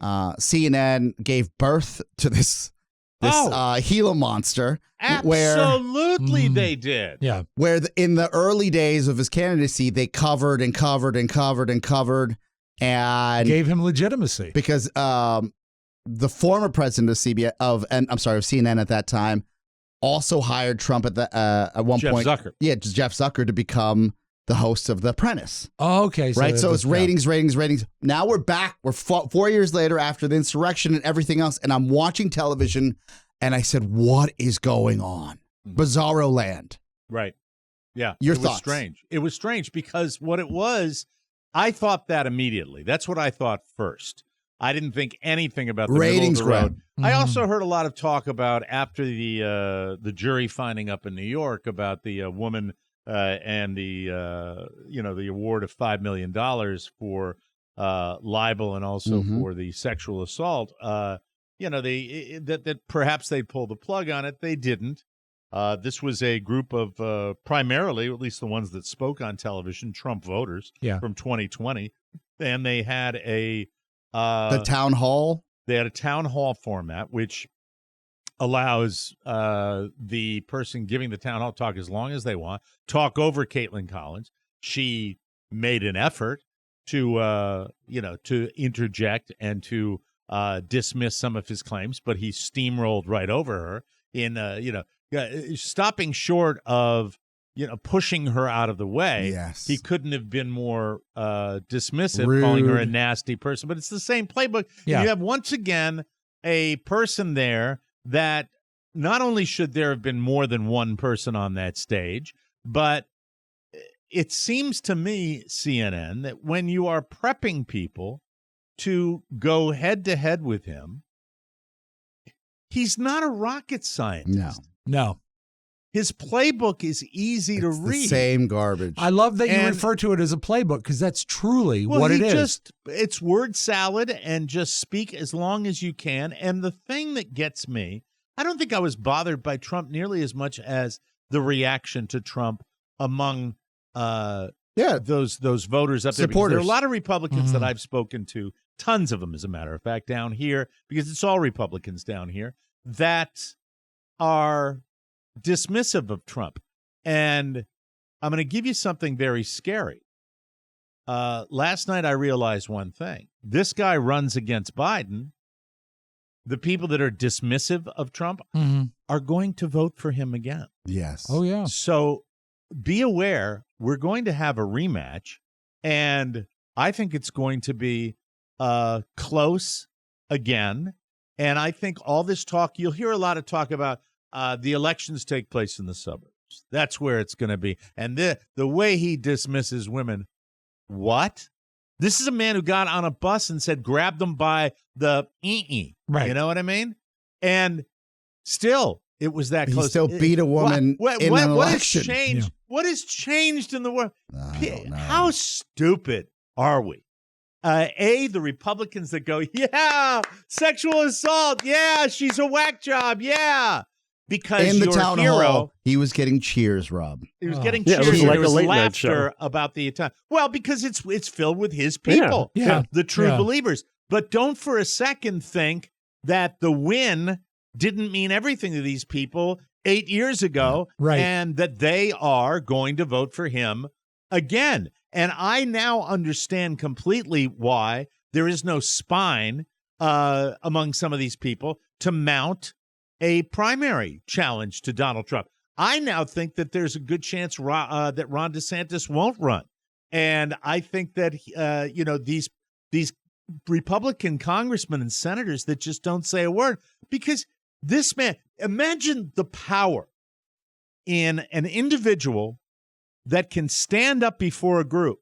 CNN gave birth to this Gila monster. Absolutely, they did. Yeah. Where in the early days of his candidacy, they covered and Gave him legitimacy. Because the former president of CNN at that time also hired Trump at one point. Zucker. Yeah, Jeff Zucker to become the host of The Apprentice. Oh, okay. Right? So it's ratings. Now we're back. We're 4 years later after the insurrection and everything else, and I'm watching television, and I said, what is going on? Bizarro land. Right. Yeah. Your thoughts? thoughts? Was strange. It was strange because what it was, I thought that immediately. That's what I thought first. I didn't think anything about the ratings middle of the road. grab. I also heard a lot of talk about after the jury finding up in New York about the woman and the the award of $5 million for libel and also for the sexual assault. That perhaps they'd pull the plug on it. They didn't. This was a group of primarily, at least the ones that spoke on television, Trump voters from 2020, and they had the town hall. They had a town hall format, which allows the person giving the town hall talk as long as they want, talk over Caitlin Collins. She made an effort to interject and to dismiss some of his claims, but he steamrolled right over her in stopping short of pushing her out of the way. Yes. He couldn't have been more dismissive, Rude. calling her a nasty person. But it's the same playbook. Yeah. You have once again a person there that not only should there have been more than one person on that stage, but it seems to me, CNN, that when you are prepping people to go head to head with him, he's not a rocket scientist. No. His playbook is easy to It's read. the same garbage. I love that you And- refer to it as a playbook because that's truly Well, what it is. It's word salad and just speak as long as you can. And the thing that gets me, I don't think I was bothered by Trump nearly as much as the reaction to Trump among those voters up there. Because Supporters. there are a lot of Republicans that I've spoken to, tons of them, as a matter of fact, down here, because it's all Republicans down here, that are dismissive of Trump. And I'm going to give you something very scary. last night I realized one thing. This guy runs against Biden. The people that are dismissive of Trump are going to vote for him again. Yes. Oh, yeah. So be aware, we're going to have a rematch, and I think it's going to be close again. And I think all this talk, you'll hear a lot of talk about the elections take place in the suburbs. That's where it's going to be. And the way he dismisses women, what? This is a man who got on a bus and said, grab them by the Right. You know what I mean? And still, it was that close. He still beat a woman in an election. What has changed? Yeah. What has changed in the world? I don't know. How stupid are we? The Republicans that go, yeah, sexual assault. Yeah, she's a whack job. Yeah. Because in the your town hero, hall, he was getting cheers, Rob. he was getting Yeah, it cheers. was and like there a was late night laughter show. about the attack. Well, because it's filled with his people, Yeah. the true Yeah. believers. But don't for a second think that the win didn't mean everything to these people 8 years ago, Right. and that they are going to vote for him again. And I now understand completely why there is no spine among some of these people to mount a primary challenge to Donald Trump. I now think that there's a good chance that Ron DeSantis won't run. And I think that, these Republican congressmen and senators that just don't say a word, because this man, imagine the power in an individual that can stand up before a group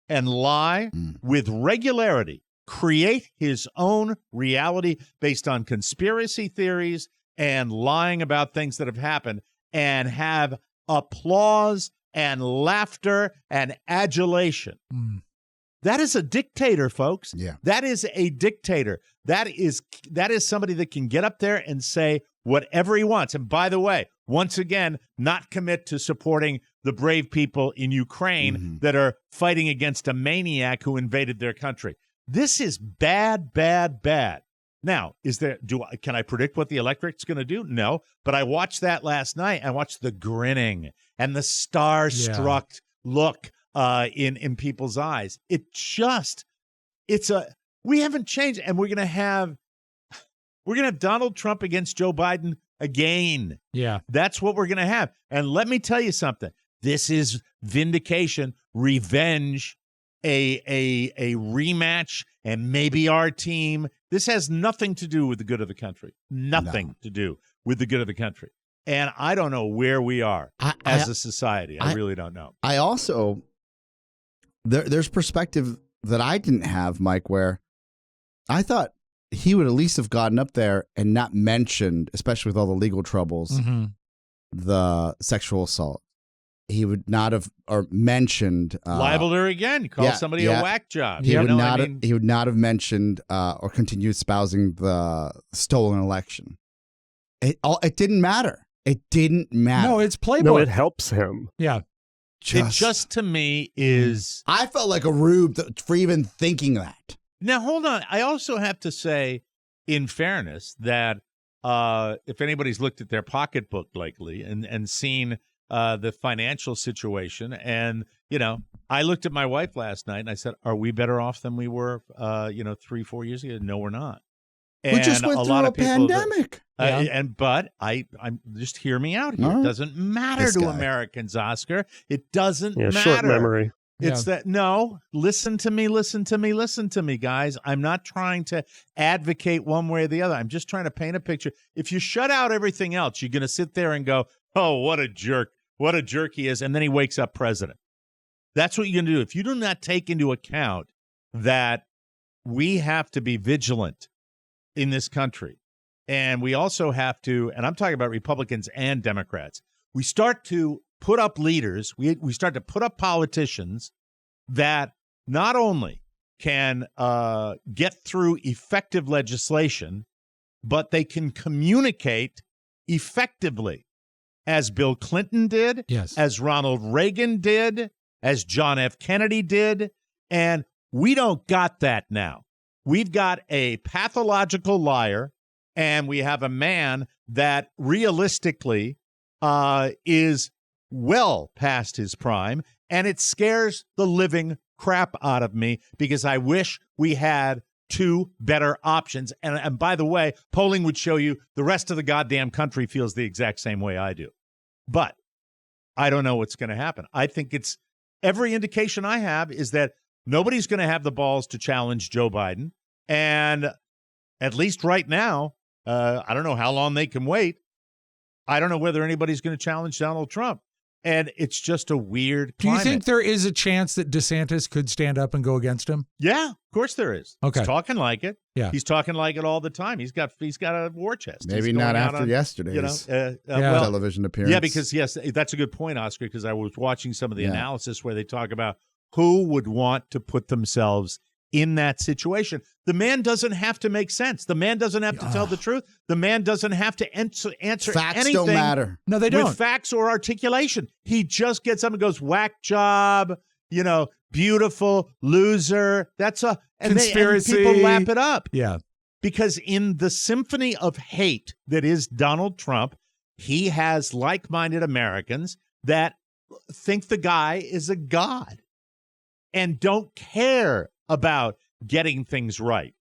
and lie with regularity, create his own reality based on conspiracy theories and lying about things that have happened, and have applause and laughter and adulation. That is a dictator, folks. Yeah. That is a dictator. That is somebody that can get up there and say whatever he wants. And by the way, once again, not commit to supporting the brave people in Ukraine that are fighting against a maniac who invaded their country. This is bad, bad, bad. Now, can I predict what the electorate's going to do? No, but I watched that last night. I watched the grinning and the star-struck look in people's eyes. We haven't changed, and we're going to have Donald Trump against Joe Biden again. Yeah. That's what we're going to have. And let me tell you something. This is vindication, revenge, a rematch, and maybe our team. This has nothing to do with the good of the country. Nothing to do with the good of the country. And I don't know where we are as a society. I really don't know. I also, there's perspective that I didn't have, Mike, where I thought he would at least have gotten up there and not mentioned, especially with all the legal troubles, the sexual assault. He would not have mentioned libeled her again. Call somebody a whack job. He would not have mentioned or continued espousing the stolen election. It didn't matter. It didn't matter. No, it's Playboy. No, it helps him. Yeah. It just to me is. I felt like a rube for even thinking that. Now, hold on. I also have to say, in fairness, that if anybody's looked at their pocketbook lately and seen the financial situation, and, I looked at my wife last night and I said, are we better off than we were, 3-4 years ago? No, we're not. We just went through a pandemic. But I'm just hear me out here. Right. It doesn't matter to Americans, Oscar. It doesn't matter. Short memory. It's listen to me, guys. I'm not trying to advocate one way or the other. I'm just trying to paint a picture. If you shut out everything else, you're going to sit there and go, oh, what a jerk he is. And then he wakes up president. That's what you're going to do. If you do not take into account that we have to be vigilant in this country, and we also have to, and I'm talking about Republicans and Democrats, we start to put up leaders, we start to put up politicians that not only can get through effective legislation, but they can communicate effectively, as Bill Clinton did, as Ronald Reagan did, as John F. Kennedy did, and we don't got that now. We've got a pathological liar, and we have a man that realistically is well past his prime, and it scares the living crap out of me because I wish we had two better options. And by the way, polling would show you the rest of the goddamn country feels the exact same way I do. But I don't know what's going to happen. I think it's every indication I have is that nobody's going to have the balls to challenge Joe Biden. And at least right now, I don't know how long they can wait. I don't know whether anybody's going to challenge Donald Trump. And it's just a weird climate. Do you think there is a chance that DeSantis could stand up and go against him? Yeah, of course there is. Okay. He's talking like it. Yeah. He's talking like it all the time. He's got a war chest. Maybe He's not going out after on, yesterday's well, television appearance. yeah, because, yes, that's a good point, Oscar, because I was watching some of the analysis where they talk about who would want to put themselves in that situation. The man doesn't have to make sense. The man doesn't have to tell the truth. The man doesn't have to answer Facts anything. don't matter. No, they don't. With facts or articulation. He just gets up and goes, whack job, beautiful, loser. That's a conspiracy. And people lap it up. Yeah. Because in the symphony of hate that is Donald Trump, he has like-minded Americans that think the guy is a god and don't care about getting things right.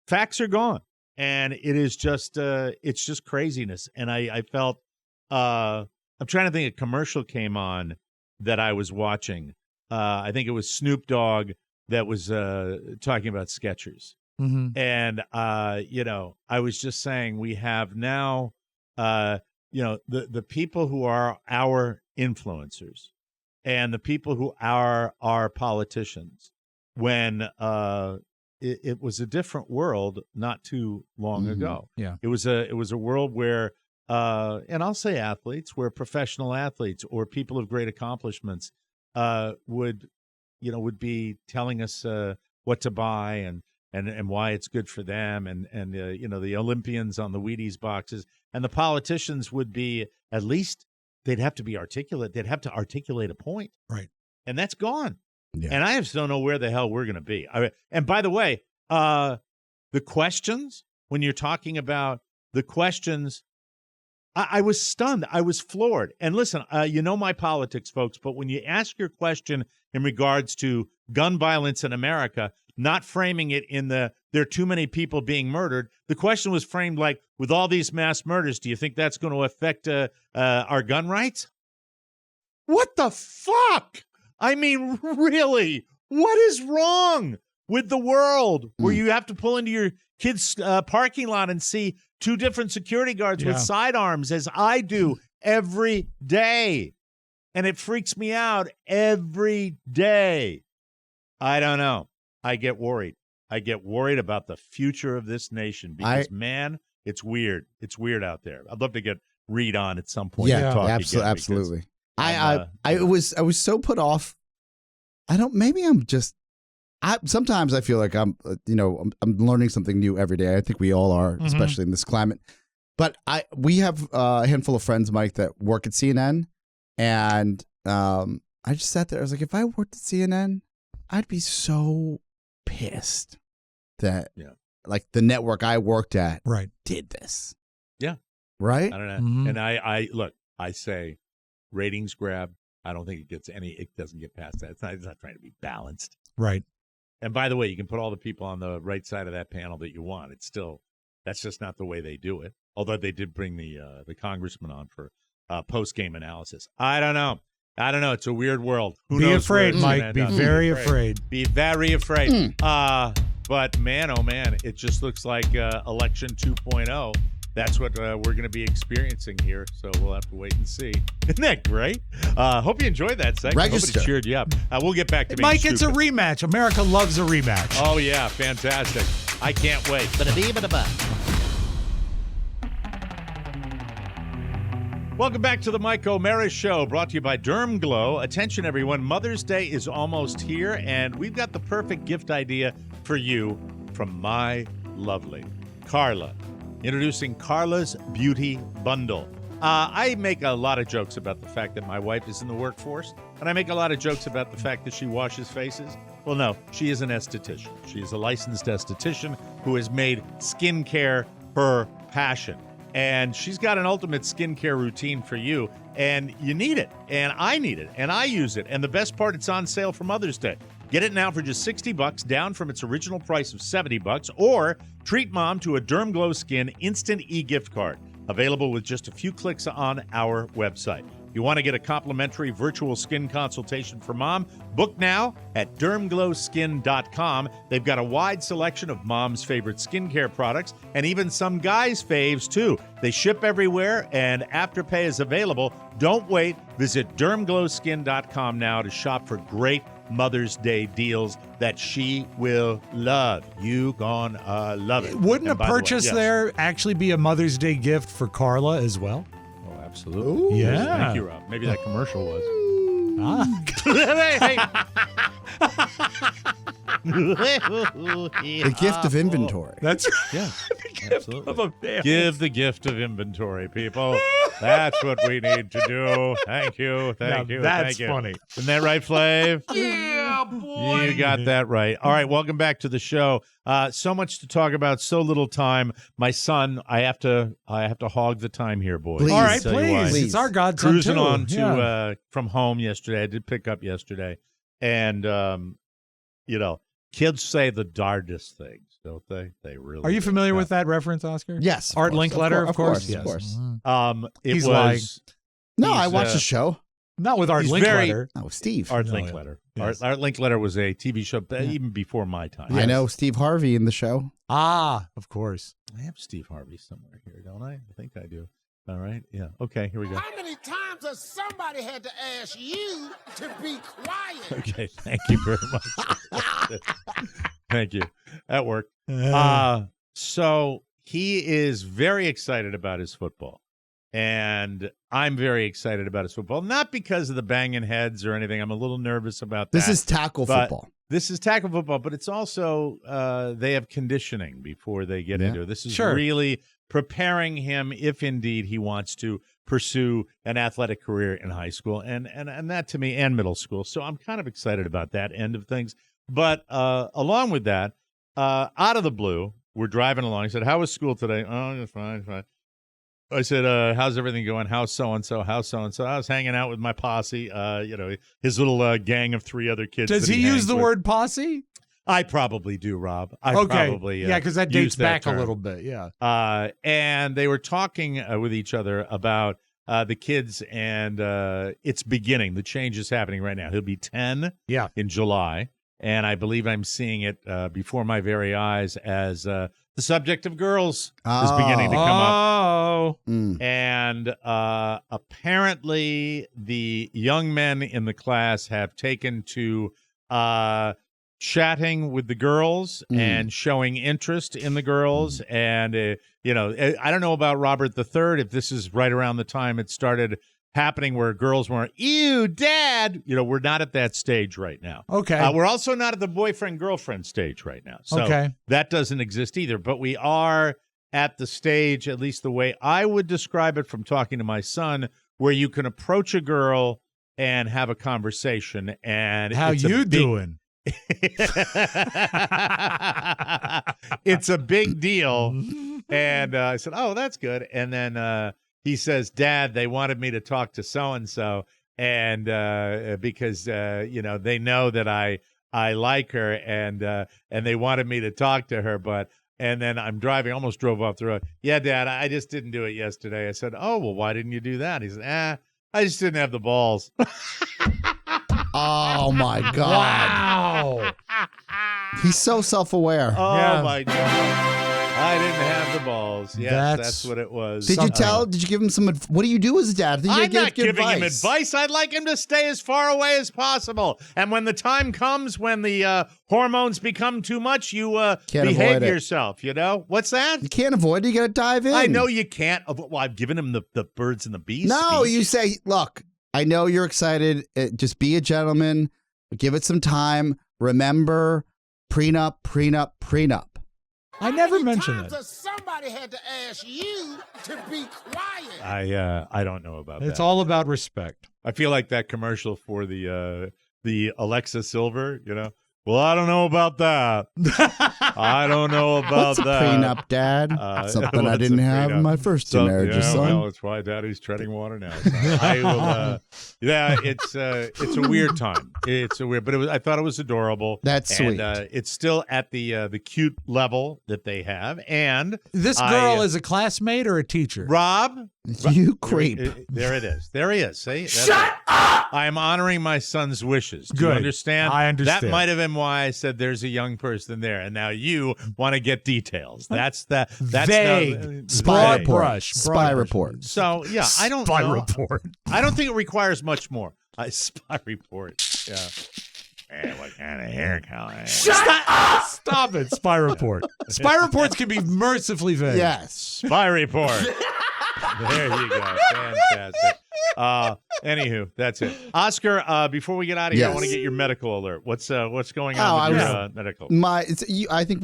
Facts are gone. And it is just, it's just craziness. And I felt, I'm trying to think, a commercial came on that I was watching. I think it was Snoop Dogg that was talking about Skechers. Mm-hmm. And, I was just saying we have now, the people who are our influencers and the people who are our politicians when it was a different world not too long ago. Yeah. It was a world where, and I'll say athletes, where professional athletes or people of great accomplishments would be telling us what to buy and why it's good for them, and the Olympians on the Wheaties boxes, and the politicians would be, at least they'd have to be articulate. They'd have to articulate a point, right? And that's gone. Yeah. And I just don't know where the hell we're going to be. And by the way, the questions, when you're talking about the questions, I was stunned. I was floored. And listen, my politics, folks, but when you ask your question in regards to gun violence in America, not framing it in there are too many people being murdered, the question was framed like, with all these mass murders, do you think that's going to affect our gun rights? What the fuck? I mean, really, what is wrong with the world where you have to pull into your kid's parking lot and see two different security guards with sidearms, as I do every day? And it freaks me out every day. I don't know. I get worried. I get worried about the future of this nation because, man, it's weird. It's weird out there. I'd love to get Reed on at some point. Yeah, to talk absolutely. again I was so put off. Sometimes I feel like I'm learning something new every day. I think we all are, especially in this climate. But we have a handful of friends, Mike, that work at CNN, and I just sat there. I was like, if I worked at CNN, I'd be so pissed that like the network I worked at did this. Yeah. Right? I don't know. Mm-hmm. And I say ratings grab. I don't think it doesn't get past that. It's not trying to be balanced. Right. And by the way, you can put all the people on the right side of that panel that you want. That's just not the way they do it. Although they did bring the congressman on for post-game analysis. I don't know. It's a weird world. Who knows? Be afraid, Mike. Be very afraid. Be very afraid. But man, oh man, it just looks like election 2.0. That's what we're going to be experiencing here. So we'll have to wait and see. Isn't that great? Hope you enjoyed that segment. Register. Hope it cheered you up. We'll get back to being Mike, stupid. it's a rematch. America loves a rematch. Oh, yeah. Fantastic. I can't wait. Welcome back to the Mike O'Mara Show, brought to you by Derm Glow. Attention, everyone. Mother's Day is almost here, and we've got the perfect gift idea for you from my lovely Carla. Introducing Carla's Beauty Bundle. I make a lot of jokes about the fact that my wife is in the workforce, and I make a lot of jokes about the fact that she washes faces. Well, no, she is an esthetician. She is a licensed esthetician who has made skincare her passion. And she's got an ultimate skincare routine for you, and you need it, and I need it, and I use it. And the best part, it's on sale for Mother's Day. Get it now for just $60, down from its original price of $70, or treat mom to a Derm Glow Skin instant e-gift card, available with just a few clicks on our website. If you want to get a complimentary virtual skin consultation for mom, book now at dermglowskin.com. They've got a wide selection of mom's favorite skincare products and even some guys' faves, too. They ship everywhere, and Afterpay is available. Don't wait. Visit dermglowskin.com now to shop for great Mother's Day deals that she will love. You gonna love it. Wouldn't And a by the way, purchase yes. there actually be a Mother's Day gift for Carla as well? Oh, absolutely. Ooh, yeah. Thank you, Rob. Maybe that commercial was. The gift of inventory. That's Yeah, absolutely. of a man. Give the gift of inventory, people. That's what we need to do. Thank you. Thank Now you. that's thank you. funny. Isn't that right, Flav? Yeah, boy. You got that right. All right, welcome back to the show. So much to talk about, so little time. My son, I have to hog the time here, boys. Please. All right, Tell you why. please. It's our godson Cruising too. on to Yeah. from home yesterday. I did pick up yesterday, and kids say the darndest things, don't they? They really. Are you do. familiar with that reference, Oscar? Yes. of Art course, Linkletter, of course. Of course. It He's was lying. No, He's, I watched the show. Not with Art He's very- Linkletter. Oh, Steve. Art Oh, yeah. Linkletter. Yes. Art Linkletter was a TV show even before my time. I know Steve Harvey in the show. Ah, of course. I have Steve Harvey somewhere here, don't I? I think I do. All right. Yeah. Okay. Here we go. How many times has somebody had to ask you to be quiet? Okay. Thank you very much. Thank you. That worked. So he is very excited about his football. And I'm very excited about his football. Not because of the banging heads or anything. I'm a little nervous about that. This is tackle but- football. This is tackle football, but it's also they have conditioning before they get into it. This is Sure. really preparing him if indeed he wants to pursue an athletic career in high school and that to me and middle school. So I'm kind of excited about that end of things. But along with that, out of the blue, we're driving along. He said, "How was school today?" "Oh, it's fine, fine." I said, "How's everything going? How's so-and-so? How's so-and-so?" I was hanging out with my posse, his little gang of 3 other kids. Does that he use hangs the with. word posse? I probably do, Rob. Okay. Probably, yeah, because that use dates back a term. little bit. Yeah. And they were talking with each other about the kids, and it's beginning. The change is happening right now. He'll be 10 in July, and I believe I'm seeing it before my very eyes as the subject of girls is beginning to come up. Oh. And apparently the young men in the class have taken to chatting with the girls and showing interest in the girls. And, I don't know about Robert III, if this is right around the time it started happening where girls weren't, "Ew, Dad." We're not at that stage right now. Okay. We're also not at the boyfriend-girlfriend stage right now. So Okay. that doesn't exist either. But we are at the stage, at least the way I would describe it from talking to my son, where you can approach a girl and have a conversation. And How it's you a big, doing? It's a big deal. And I said, "Oh, that's good." And then he says, "Dad, they wanted me to talk to so-and-so. And because, they know that I like her and they wanted me to talk to her. And then I'm driving, almost drove off the road. "Yeah, Dad, I just didn't do it yesterday." I said, "Oh, well, why didn't you do that?" He said, I just didn't have the balls." Oh my God. Wow. He's so self-aware. Oh, Yeah. my God. I didn't have the balls. Yes, that's what it was. Did you give him some? What do you do as a dad? You I'm gotta not give giving him advice. I'd like him to stay as far away as possible. And when the time comes when the hormones become too much, you behave yourself, What's that? You can't avoid it. You got to dive in. I know you can't. Well, I've given him the birds and the bees No, speech. you say, look, I know you're excited. Just be a gentleman. Give it some time. Remember, prenup, prenup, prenup. I never How many mentioned times that. has somebody had to ask you to be quiet? I don't know about that. It's all about respect. I feel like that commercial for the Alexa Silver, Well, I don't know about that. I don't know about What's a that. prenup, Dad? Something I what's didn't a have in prenup? my first two marriages, son. Well, that's why Daddy's treading water now. So I will. Yeah, it's a weird time. It's a weird, but I thought it was adorable. That's sweet. And it's still at the cute level that they have. And This girl is a classmate or a teacher? Rob, You creep. there it is. There he is. See? Shut up! I am honoring my son's wishes. Do you Good. understand? I understand. That might have been why I said there's a young person there, and now you want to get details. That's vague. Spy Broad brush. Spy report. So yeah, I don't Spy know. report. I don't think it requires much more. Spy report. Yeah. Hey, what kind of hair color? Stop it. Spy report. Spy reports can be mercifully vague. Yes. Spy report. There you go. Fantastic. Anywho, that's it. Oscar, before we get out of here, I Yes. want to get your medical alert. What's going on with your medical? I think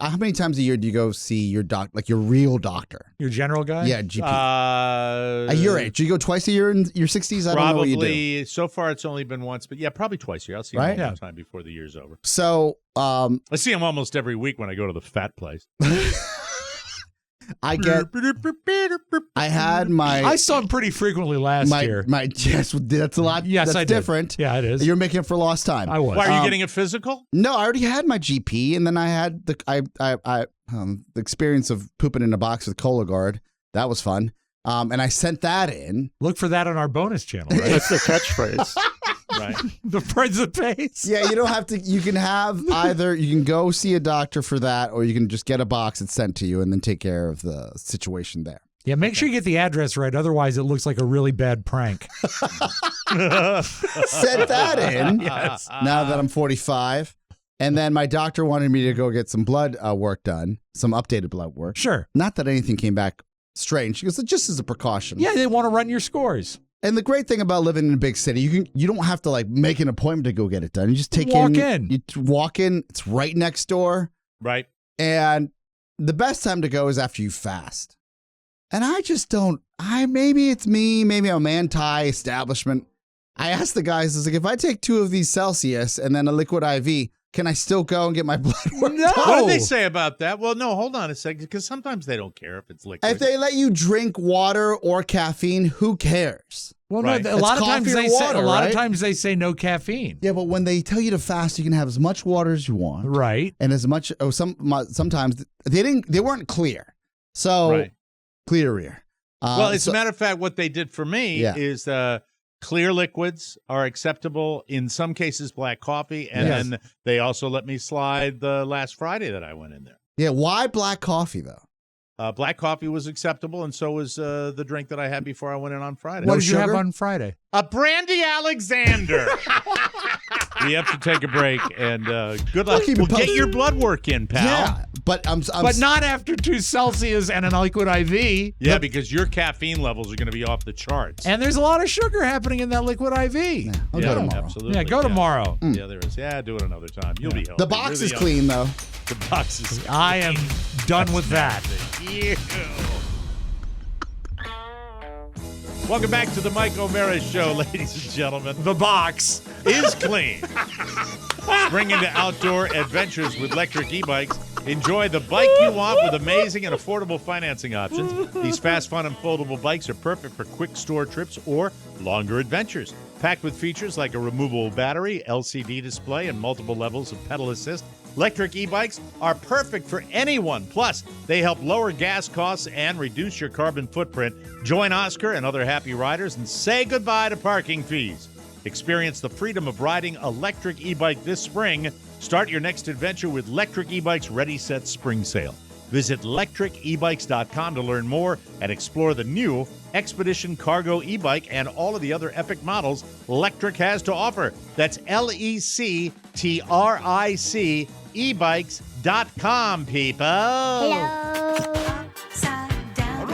how many times a year do you go see your like your real doctor? Your general guy? Yeah, GP. At your age, do you go twice a year in your 60s? I don't know what you do. Probably. So far, it's only been once, but yeah, probably twice a year. I'll see him Right? one more time before the year's over. So, I see him almost every week when I go to the fat place. I had my. I saw him pretty frequently last year. Yes, that's a lot. Yes, that's I did. different. Yeah, it is. You're making it for lost time. I was. Why are you getting a physical? No, I already had my GP, and then I had the experience of pooping in a box with Cologuard. That was fun. And I sent that in. Look for that on our bonus channel, right? That's the catchphrase. Right. The Prince of Pace. Yeah, you don't have to. You can have either. You can go see a doctor for that, or you can just get a box that's sent to you and then take care of the situation there. Yeah, make sure you get the address right. Otherwise, it looks like a really bad prank. Sent that in. Yes. Now that I'm 45. And then my doctor wanted me to go get some blood work done, some updated blood work. Sure. Not that anything came back strange. She goes, just as a precaution. Yeah, they want to run your scores. And the great thing about living in a big city, you don't have to like make an appointment to go get it done. You just Walk in. You walk in. It's right next door. Right. And the best time to go is after you fast. And I just don't. Maybe it's me. Maybe I'm anti-establishment. I asked the guys, I was like, if I take 2 of these Celsius and then a liquid IV, can I still go and get my blood work done? What do they say about that? Well, no, hold on a second, because sometimes they don't care if it's liquid. If they let you drink water or caffeine, who cares? Well, Right. no, a lot of It's times coffee or they say water, a lot right? of times they say no caffeine. Yeah, but when they tell you to fast, you can have as much water as you want, Right. and as much. Oh, sometimes they weren't clear. So Right. clear. Well, as a matter of fact, what they did for me Yeah. is clear liquids are acceptable. In some cases, black coffee. And Yes. then they also let me slide the last Friday that I went in there. Yeah, why black coffee though? Black coffee was acceptable, and so was the drink that I had before I went in on Friday. What did you have sugar? on Friday? A Brandy Alexander. We have to take a break, and good luck. keep it Well, get posted. your blood work in, pal. Yeah, but But not after 2 Celsius and a liquid IV. Yeah, because your caffeine levels are going to be off the charts. And there's a lot of sugar happening in that liquid IV. I'll go tomorrow. Absolutely. Yeah, go tomorrow. Yeah, there is. Yeah, do it another time. You'll be healthy. The box You're is young- clean though. The box is clean. I am done with that. Ew. Welcome back to the Mike O'Mara Show, ladies and gentlemen. The box. Is clean. Spring into outdoor adventures with electric e-bikes. Enjoy the bike you want with amazing and affordable financing options. These fast, fun, and foldable bikes are perfect for quick store trips or longer adventures. Packed with features like a removable battery, LCD display, and multiple levels of pedal assist, electric e-bikes are perfect for anyone. Plus, they help lower gas costs and reduce your carbon footprint. Join Oscar and other happy riders and say goodbye to parking fees. Experience the freedom of riding electric e-bike this spring. Start your next adventure with Electric E-Bike's Ready, Set Spring Sale. Visit electricebikes.com to learn more and explore the new Expedition Cargo e-bike and all of the other epic models Electric has to offer. That's LECTRIC ebikes.com, people. Upside down.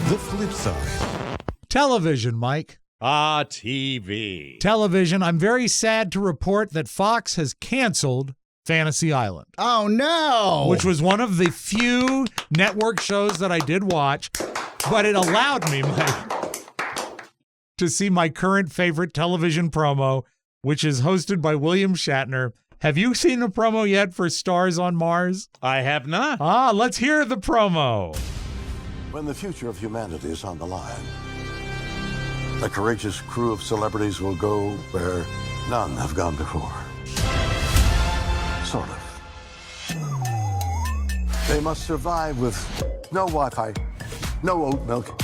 The flip side. Television, Mike. TV. Television. I'm very sad to report that Fox has canceled Fantasy Island. Oh no! Which was one of the few network shows that I did watch, but it allowed me, Mike, to see my current favorite television promo, which is hosted by William Shatner Have you seen the promo yet for Stars on Mars? I have not. Let's hear the promo. When the future of humanity is on the line, a courageous crew of celebrities will go where none have gone before. Sort of. They must survive with no Wi-Fi, no oat milk,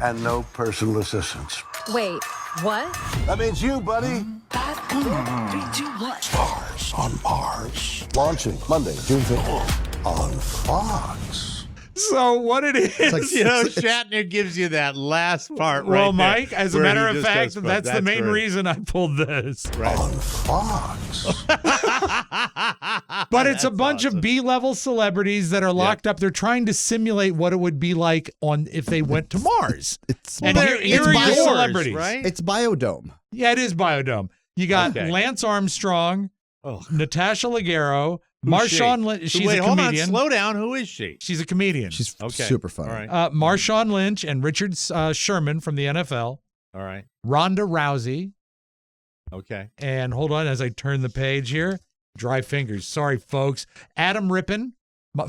and no personal assistance. Wait, what? That means you, buddy. 3, 2, 1. Stars on Mars. Launching Monday, June 5th on Fox. So what it is, Shatner gives you that last part right well, there, Mike, as a where matter he of just fact, goes, that's the main right. reason I pulled this. Right. On Fox. But it's a bunch of B-level celebrities that are locked up. They're trying to simulate what it would be like if they went to Mars. And here are your celebrities, right? It's Biodome. Yeah, it is Biodome. You got Lance Armstrong, Natasha Leggero, Marshawn Lynch. She's a comedian. Hold on, slow down. Who is she? She's a comedian. She's super funny. All right. Marshawn Lynch and Richard Sherman from the NFL. All right. Ronda Rousey. Okay. And hold on as I turn the page here. Dry fingers. Sorry, folks. Adam Rippon,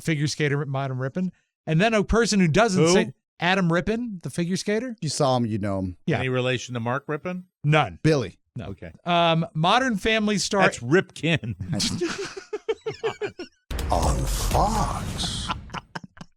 figure skater Adam Rippon. And then a person who doesn't say Adam Rippon, the figure skater. You saw him, you know him. Yeah. Any relation to Mark Rippon? None. Billy. No. Okay. Modern Family star. That's Ripkin. On Fox.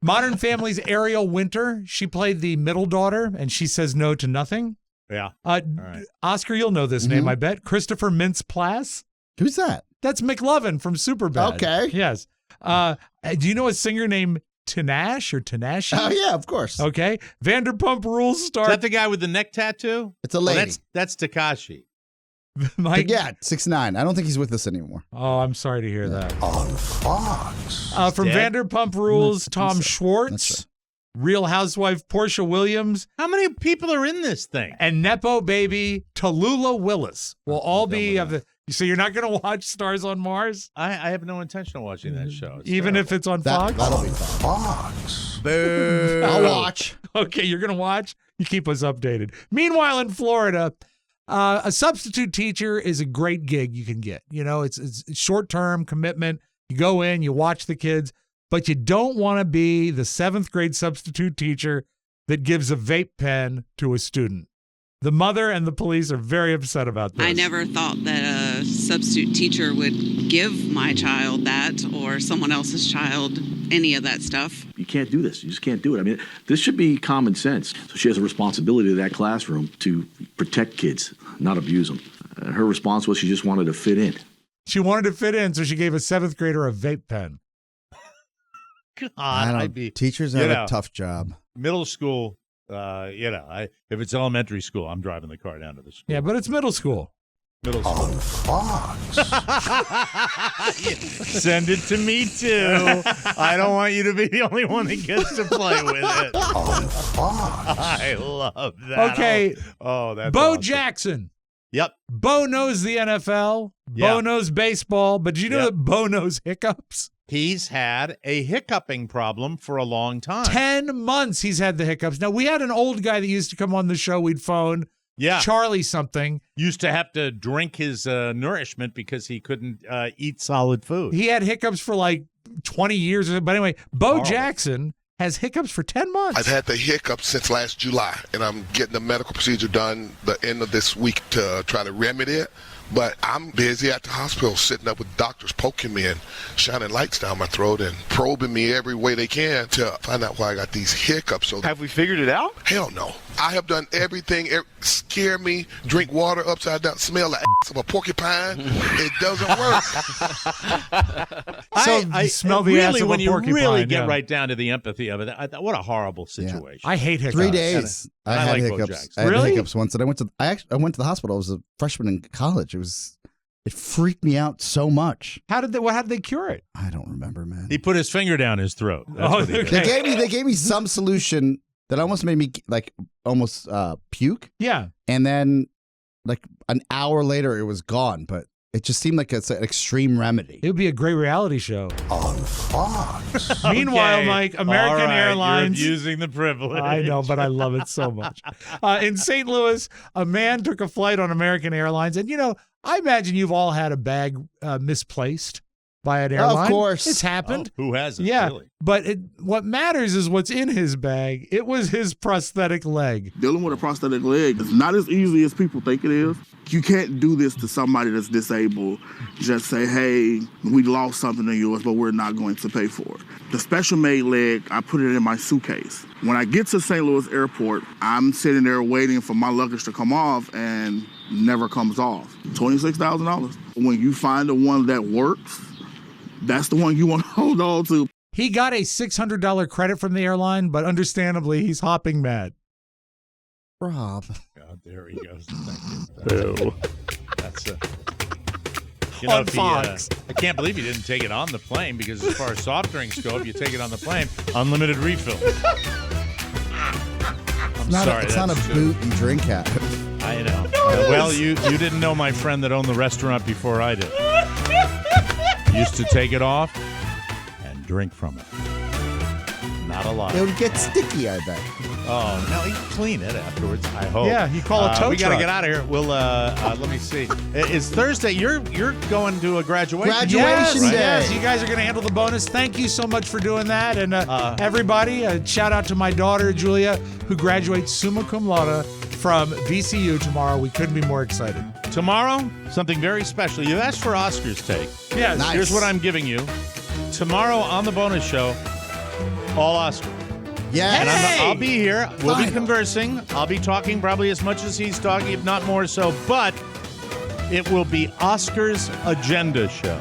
Modern Family's Ariel Winter. She played the middle daughter, and she says no to nothing. Yeah. Right. Oscar, you'll know this name, I bet. Christopher Mintz-Plasse. Who's that? That's McLovin from Superbad. Okay. Yes. Do you know a singer named Tinashe or Tinashe? Oh, yeah, of course. Okay. Vanderpump Rules star. Is that the guy with the neck tattoo? It's a lady. That's Takashi. Mike? Yeah, 6'9". I don't think he's with us anymore. Oh, I'm sorry to hear that. On Fox. From Vanderpump Rules, Tom Schwartz. Real Housewife Portia Williams. How many people are in this thing? And Nepo baby Tallulah Willis will all be of the. So you're not going to watch Stars on Mars? I have no intention of watching that show. Even if it's on Fox? That'll be fun. Fox. Boo. I'll watch. Okay, you're going to watch? You keep us updated. Meanwhile, in Florida, a substitute teacher is a great gig you can get. You know, it's short-term commitment. You go in, you watch the kids, but you don't want to be the 7th grade substitute teacher that gives a vape pen to a student. The mother and the police are very upset about this. I never thought that a substitute teacher would give my child that or someone else's child any of that stuff. You can't do this. You just can't do it. I mean, this should be common sense. So she has a responsibility to that classroom to protect kids, not abuse them. Her response was she just wanted to fit in. She wanted to fit in, so she gave a 7th grader a vape pen. God, teachers have a tough job. Middle school, if it's elementary school, I'm driving the car down to the school. Yeah, but it's middle school. Middle school. On Fox. Send it to me, too. I don't want you to be the only one that gets to play with it. On Fox. I love that. Okay. Oh, that's Bo awesome. Jackson. Yep. Bo knows the NFL. Bo knows baseball. But did you know that Bo knows hiccups? He's had a hiccuping problem for a long time. 10 months he's had the hiccups. Now, we had an old guy that used to come on the show. We'd phone. Yeah. Charlie something. Used to have to drink his nourishment because he couldn't eat solid food. He had hiccups for like 20 years. But anyway, Bo Jackson has hiccups for 10 months. I've had the hiccups since last July, and I'm getting the medical procedure done the end of this week to try to remedy it. But I'm busy at the hospital sitting up with doctors poking me and shining lights down my throat and probing me every way they can to find out why I got these hiccups. So have we figured it out? Hell no. I have done everything. Scare me, drink water upside down, smell the ass of a porcupine. It doesn't work. I smell the ass of when a you porcupine. really get right down to the empathy of it, what a horrible situation. I hate hiccups. 3 days. I had like Bo hiccups. Jackson. I had Really? hiccups once, and I went to the hospital. I was a freshman in college. It freaked me out so much. How did they cure it? I don't remember, man. He put his finger down his throat. That's what he did. They gave me some solution that almost made me almost puke. Yeah. And then like an hour later, it was gone. But It just seemed like it's an extreme remedy. It would be a great reality show. On Fox. Meanwhile, Okay. Mike, American All right, Airlines. You're abusing the privilege. I know, but I love it so much. In St. Louis, a man took a flight on American Airlines. And, I imagine you've all had a bag misplaced by an airline. Of course. It's happened. Oh, who hasn't? Yeah. Really? But what matters is what's in his bag. It was his prosthetic leg. Dealing with a prosthetic leg is not as easy as people think it is. You can't do this to somebody that's disabled. Just say, hey, we lost something in yours, but we're not going to pay for it. The special made leg, I put it in my suitcase. When I get to St. Louis Airport, I'm sitting there waiting for my luggage to come off and never comes off. $26,000. When you find the one that works, that's the one you want to hold on to. He got a $600 credit from the airline, but understandably, he's hopping mad. Rob. God, there he goes. Ew. That's On Fox. I can't believe you didn't take it on the plane, because as far as soft drinks go, if you take it on the plane, unlimited refill. It's not a boot and drink at. I know. Well, you didn't know my friend that owned the restaurant before I did. Used to take it off and drink from it. Not a lot. It would get sticky, I bet. Oh, no, you clean it afterwards, I hope. Yeah, you call a tow we got to truck. get out of here. We'll, let me see. It's Thursday. You're going to a graduation. Graduation day. Yes, you guys are going to handle the bonus. Thank you so much for doing that. And everybody, shout out to my daughter, Julia, who graduates summa cum laude from VCU tomorrow. We couldn't be more excited. Tomorrow, something very special. You asked for Oscar's take. Yes. Nice. Here's what I'm giving you. Tomorrow on the bonus show, all Oscar. Yeah. And I'll be here. We'll be Final. conversing. I'll be talking probably as much as he's talking, if not more so. But it will be Oscar's agenda show.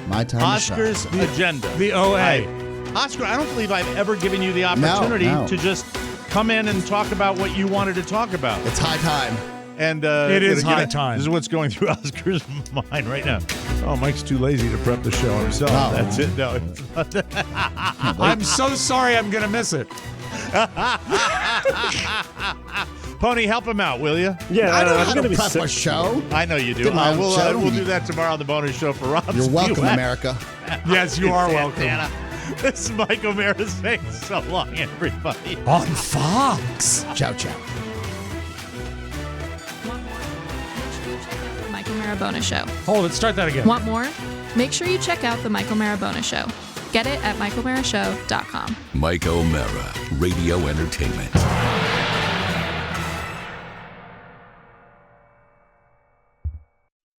My time Oscar's to shine. agenda. The OA. Oscar, I don't believe I've ever given you the opportunity No. to just come in and talk about what you wanted to talk about. It's high time. And It is high time. This is what's going through Oscar's mind right now. Oh, Mike's too lazy to prep the show himself. No. That's it. No. I'm so sorry I'm going to miss it. Pony, help him out, will you? Yeah, I don't know I'm how going to be prep sick. a show. I know you do. Did my own show. We'll do that tomorrow on the bonus show for Rob. You're welcome, Spiewak. America. Yes, you are welcome. Santana. This is Mike O'Mara saying so long, everybody. On Fox. Ciao, ciao. Mike O'Mara Bonus Show. Hold it. Start that again. Want more? Make sure you check out the Mike O'Mara Bonus Show. Get it at MikeO'MaraShow.com. Mike O'Mara, Radio Entertainment.